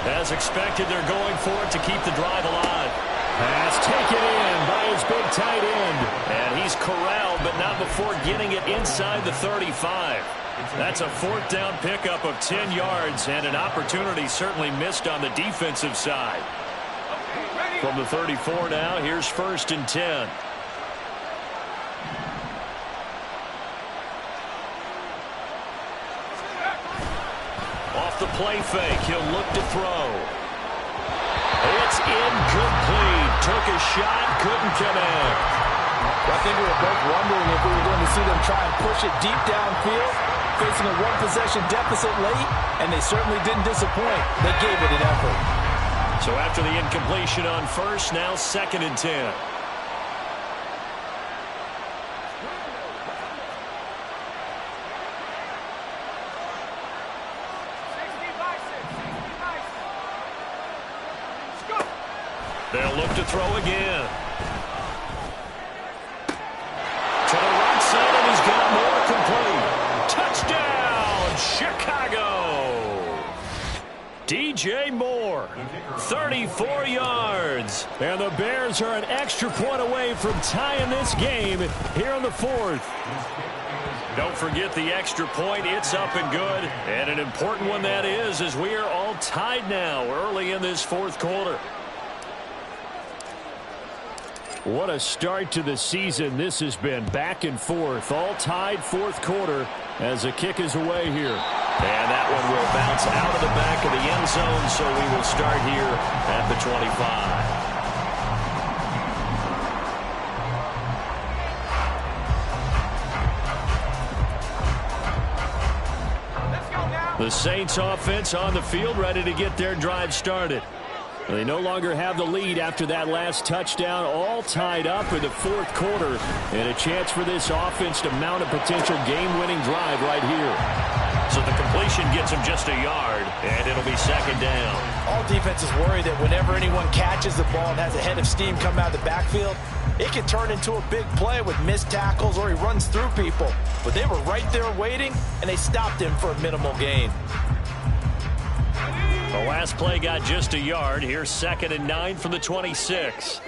As expected, they're going for it to keep the drive alive. Pass taken in by his big tight end. And he's corralled, but not before getting it inside the 35. That's a 4th down pickup of 10 yards and an opportunity certainly missed on the defensive side. From the 34 now, here's 1st and 10. Off the play fake, he'll look to throw. It's incomplete. Took a shot, couldn't connect. I think we were both wondering if we were going to see them try and push it deep downfield, facing a 1-possession deficit late, and they certainly didn't disappoint. They gave it an effort. So after the incompletion on 1st, now 2nd and 10. They'll look to throw again. To the right side, and he's got more complete. Touchdown, Chicago. DJ Moore, 34 yards. And the Bears are an extra point away from tying this game here in the 4th. Don't forget the extra point. It's up and good. And an important one that is, as we are all tied now early in this 4th quarter. What a start to the season this has been. Back and forth, all tied 4th quarter as a kick is away here. And that one will bounce out of the back of the end zone, so we will start here at the 25. The Saints offense on the field, ready to get their drive started. They no longer have the lead after that last touchdown, all tied up in the fourth quarter, and a chance for this offense to mount a potential game-winning drive right here. So the completion gets him just a yard, and it'll be second down. All defenses worry that whenever anyone catches the ball and has a head of steam come out of the backfield, it can turn into a big play with missed tackles or he runs through people. But they were right there waiting, and they stopped him for a minimal gain. The last play got just a yard. Here's 2nd and 9 from the 26.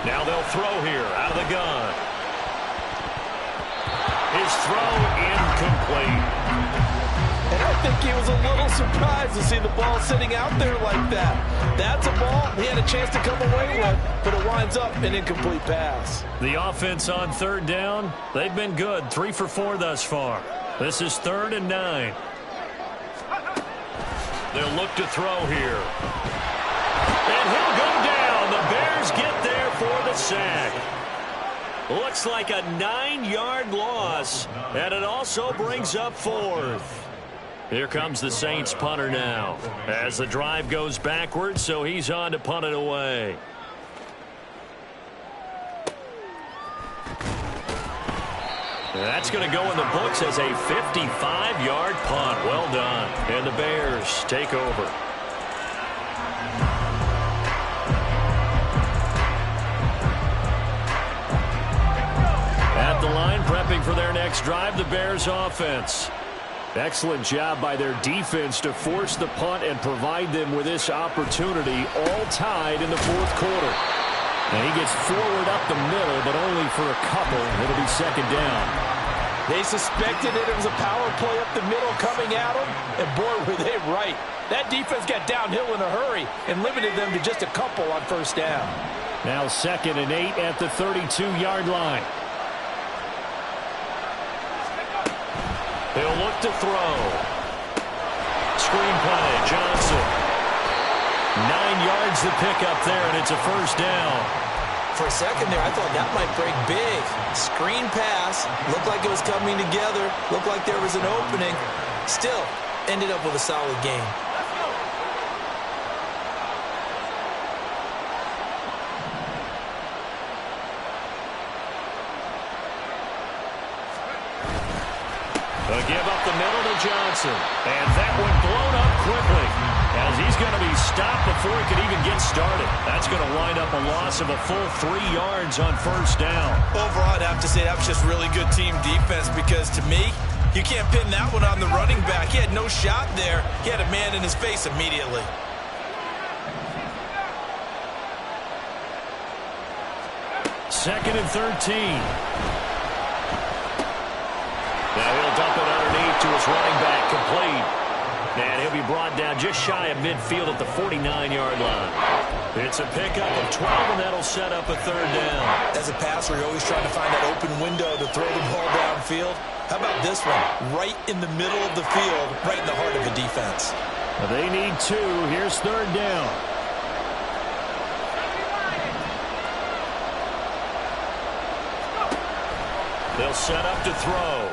Now they'll throw here out of the gun. His throw incomplete. And I think he was a little surprised to see the ball sitting out there like that. That's a ball he had a chance to come away with, but it winds up an incomplete pass. The offense on 3rd down, they've been good. 3 for 4 thus far. This is 3rd and 9. They'll look to throw here. And he'll go down. The Bears get there for the sack. Looks like a 9-yard loss, and it also brings up 4th. Here comes the Saints punter now as the drive goes backwards, so he's on to punt it away. That's going to go in the books as a 55-yard punt. Well done. And the Bears take over. At the line, prepping for their next drive, the Bears offense. Excellent job by their defense to force the punt and provide them with this opportunity, all tied in the fourth quarter. And he gets forward up the middle, but only for a couple. It'll be 2nd down. They suspected that it was a power play up the middle coming at them, and boy, were they right. That defense got downhill in a hurry and limited them to just a couple on 1st down. Now 2nd and 8 at the 32-yard line. They'll look to throw. Screen play, Johnson. 9 yards to pick up there, and it's a 1st down. For a second there, I thought that might break big. Screen pass, looked like it was coming together, looked like there was an opening. Still, ended up with a solid game. They'll give up the middle to Johnson. And that one blown up quickly as he's going to be stopped before he can even get started. That's going to wind up a loss of a full 3 yards on 1st down. Overall, I'd have to say that was just really good team defense because to me, you can't pin that one on the running back. He had no shot there. He had a man in his face immediately. Second and 13. Now he'll dump it underneath to his running back, complete. And he'll be brought down just shy of midfield at the 49-yard line. It's a pickup of 12, and that'll set up a 3rd down. As a passer, you're always trying to find that open window to throw the ball downfield. How about this one? Right in the middle of the field, right in the heart of the defense. They need 2. Here's 3rd down. They'll set up to throw.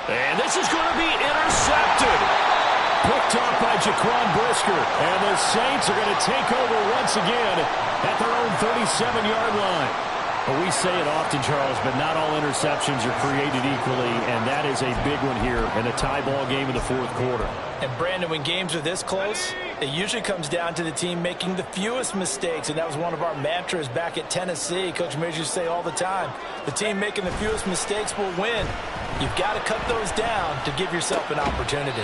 And this is going to be intercepted. Picked off by Jaquan Brisker. And the Saints are going to take over once again at their own 37-yard line. Well, we say it often, Charles, but not all interceptions are created equally, and that is a big one here in a tie ball game in the fourth quarter. And, Brandon, when games are this close, it usually comes down to the team making the fewest mistakes, and that was one of our mantras back at Tennessee. Coach Mears used to say all the time, the team making the fewest mistakes will win. You've got to cut those down to give yourself an opportunity.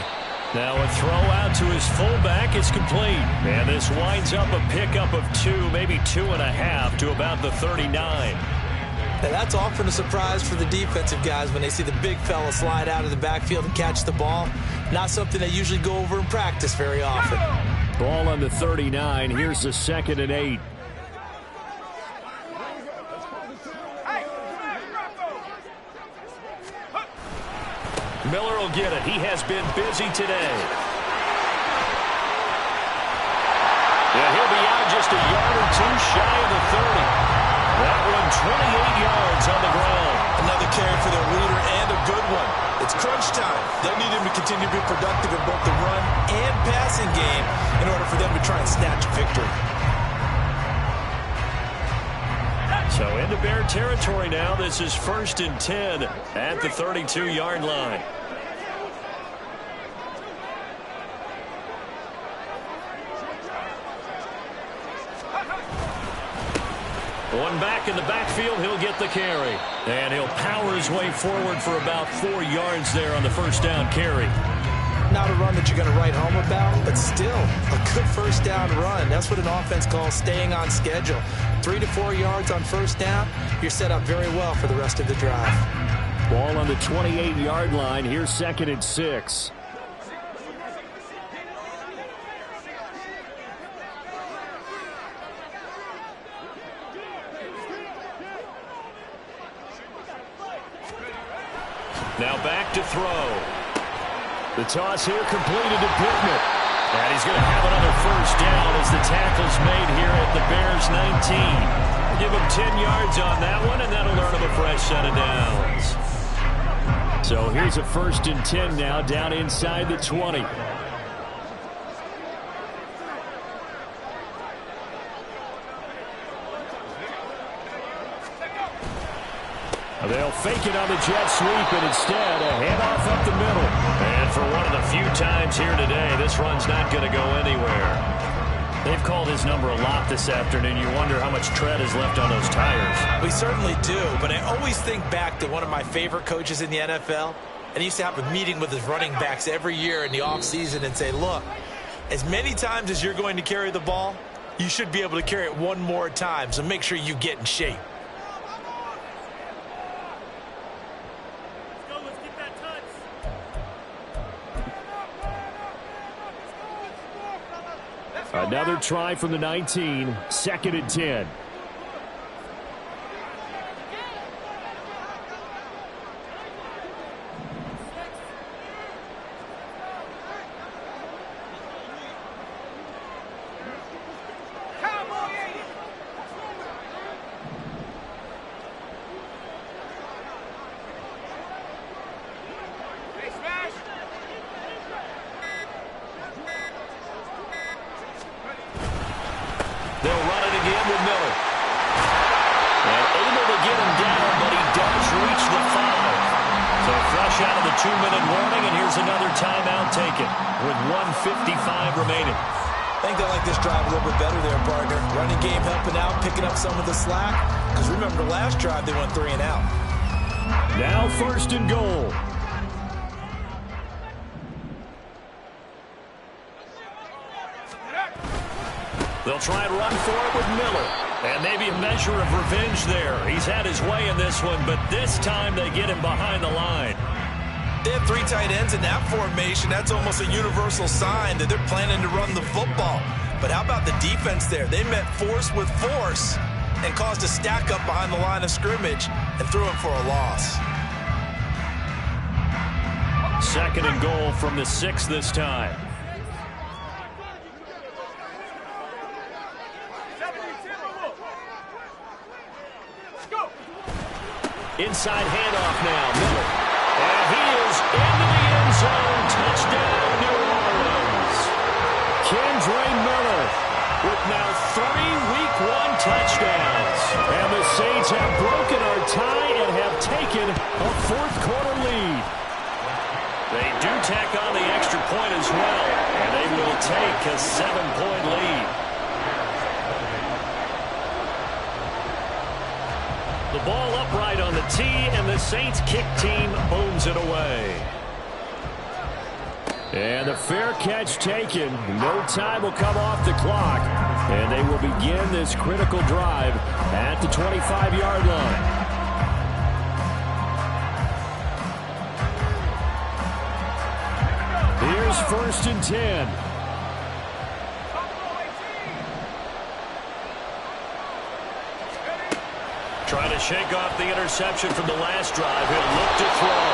Now a throw out to his fullback is complete. And this winds up a pickup of 2, maybe 2.5 to about the 39. Now that's often a surprise for the defensive guys when they see the big fella slide out of the backfield and catch the ball. Not something they usually go over in practice very often. Ball on the 39. Here's the 2nd and 8. Miller will get it. He has been busy today. Yeah, he'll be out just a yard or 2 shy of the 30. That one 28 yards on the ground. Another carry for their leader and a good one. It's crunch time. They'll need him to continue to be productive in both the run and passing game in order for them to try and snatch a victory. So into Bear territory now. This is 1st and 10 at the 32-yard line. One back in the backfield, he'll get the carry. And he'll power his way forward for about 4 yards there on the first down carry. Not a run that you're going to write home about, but still a good first down run. That's what an offense calls staying on schedule. 3 to 4 yards on first down, you're set up very well for the rest of the drive. Ball on the 28-yard line. Here's 2nd and 6. Now back to throw. The toss here completed to Pittman. And he's going to have another first down as the tackle's made here at the Bears 19. Give him 10 yards on that one, and that'll earn him a fresh set of downs. So here's a 1st and 10 now, down inside the 20. They'll fake it on the jet sweep, and instead a handoff up the middle. And for one of the few times here today, this run's not going to go anywhere. They've called his number a lot this afternoon. You wonder how much tread is left on those tires. We certainly do, but I always think back to one of my favorite coaches in the NFL. And he used to have a meeting with his running backs every year in the offseason and say, look, as many times as you're going to carry the ball, you should be able to carry it one more time, so make sure you get in shape. Another try from the 19, 2nd and 10. With 1:55 remaining. I think they like this drive a little bit better there, partner. Running game helping out, picking up some of the slack. Because remember, the last drive they went 3 and out. Now 1st and goal. They'll try and run for it with Miller. And maybe a measure of revenge there. He's had his way in this one, but this time they get him behind the line. They have 3 tight ends in that formation. That's almost a universal sign that they're planning to run the football. But how about the defense there? They met force with force and caused a stack up behind the line of scrimmage and threw him for a loss. 2nd and goal from the 6 this time. Inside handoff now, Miller. And he is into the end zone. Touchdown, New Orleans. Kendre Miller with now 3 Week 1 touchdowns. And the Saints have broken our tie and have taken a 4th quarter lead. They do tack on the extra point as well, and they will take a 7-point lead. The ball upright on the tee, and the Saints kick team booms it away. And the fair catch taken. No time will come off the clock, and they will begin this critical drive at the 25-yard line. Here's 1st and 10. Trying to shake off the interception from the last drive. He'll look to throw.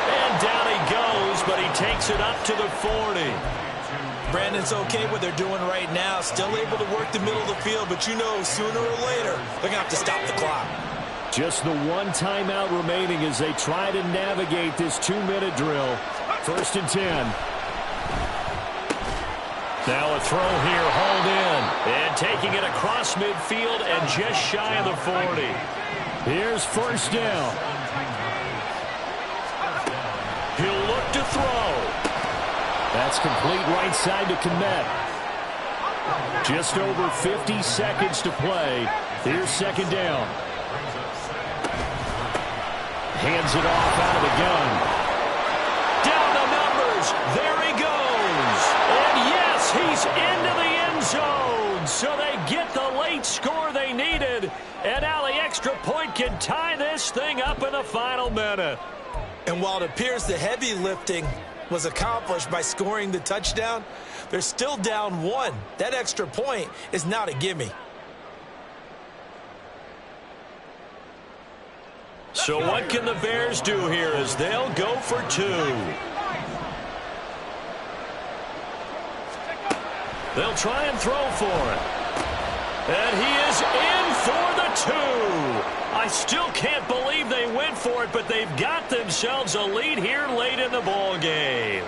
And down he goes, but he takes it up to the 40. Brandon, it's okay what they're doing right now. Still able to work the middle of the field, but you know sooner or later they're going to have to stop the clock. Just the one timeout remaining as they try to navigate this 2-minute drill. 1st and 10. Now a throw here, hauled in. And taking it across midfield and just shy of the 40. Here's 1st down. He'll look to throw. That's complete right side to Kmet. Just over 50 seconds to play. Here's 2nd down. Hands it off out of the gun. Down the numbers. There he goes. And yes, he's into the end zone. So they get the late score they needed. And now the extra point can tie this thing up in the final minute. And while it appears the heavy lifting was accomplished by scoring the touchdown, they're still down 1. That extra point is not a gimme. So what can the Bears do here as they'll go for 2? They'll try and throw for it. And he is in for the 2. I still can't believe they went for it, but they've got themselves a lead here late in the ball game.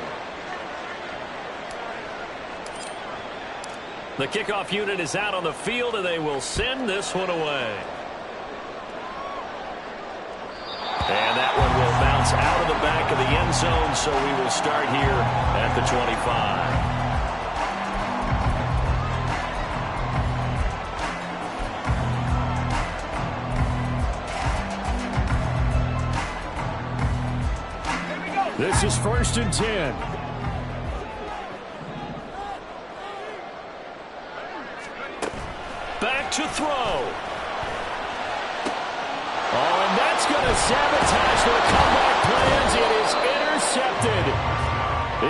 The kickoff unit is out on the field, and they will send this one away. And that one will bounce out of the back of the end zone, so we will start here at the 25. This is 1st and 10. Back to throw. Oh, and that's going to sabotage their comeback plans. It is intercepted.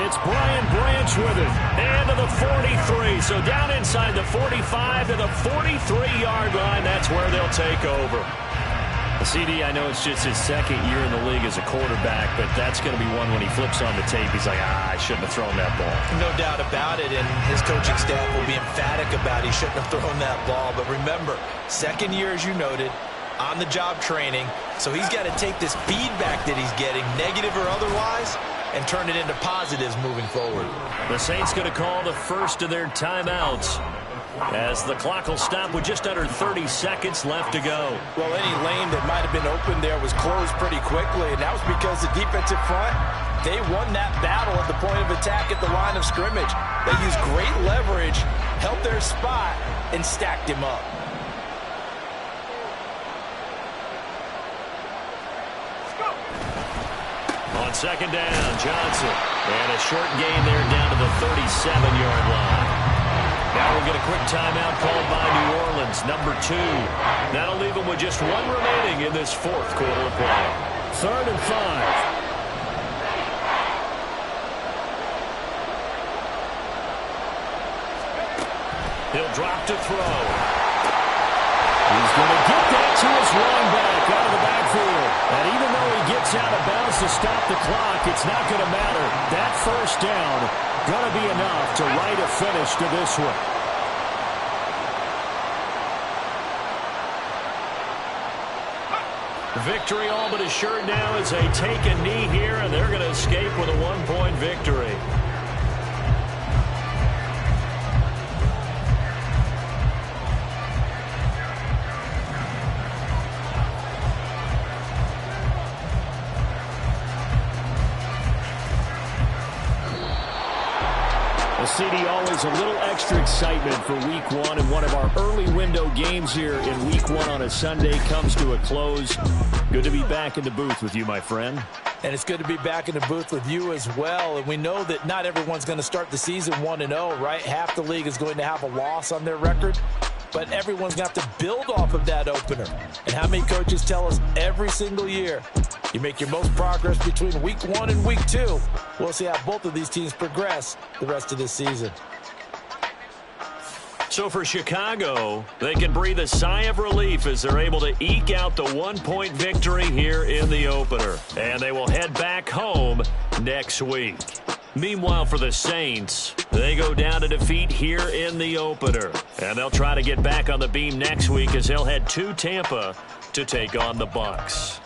It's Brian Branch with it. And to the 43. So down inside the 45 to the 43-yard line. That's where they'll take over. CD, I know it's just his 2nd year in the league as a quarterback, but that's going to be one when he flips on the tape. He's like, I shouldn't have thrown that ball. No doubt about it, and his coaching staff will be emphatic about he shouldn't have thrown that ball. But remember, 2nd year, as you noted, on-the-job training, so he's got to take this feedback that he's getting, negative or otherwise, and turn it into positives moving forward. The Saints going to call the first of their timeouts, as the clock will stop with just under 30 seconds left to go. Well, any lane that might have been open there was closed pretty quickly, and that was because the defensive front, they won that battle at the point of attack at the line of scrimmage. They used great leverage, held their spot, and stacked him up. On 2nd down, Johnson. And a short gain there down to the 37-yard line. Now we'll get a quick timeout called by New Orleans, number 2. That'll leave them with just 1 remaining in this 4th quarter of play. 3rd and 5. He'll drop to throw. He's going to get that to his running back out of the backfield. And even though he gets out of bounds to stop the clock, it's not going to matter. That 1st down going to be enough to write a finish to this one. Victory all but assured now as they take a knee here, and they're going to escape with a 1-point victory. CD, always a little extra excitement for Week 1, and one of our early window games here in Week 1 on a Sunday comes to a close. Good to be back in the booth with you, my friend. And it's good to be back in the booth with you as well. And we know that not everyone's going to start the season 1-0, right? Half the league is going to have a loss on their record. But everyone's going to have to build off of that opener. And how many coaches tell us every single year, you make your most progress between Week 1 and Week 2. We'll see how both of these teams progress the rest of this season. So for Chicago, they can breathe a sigh of relief as they're able to eke out the 1-point victory here in the opener. And they will head back home next week. Meanwhile, for the Saints, they go down to defeat here in the opener. And they'll try to get back on the beam next week as they'll head to Tampa to take on the Bucs.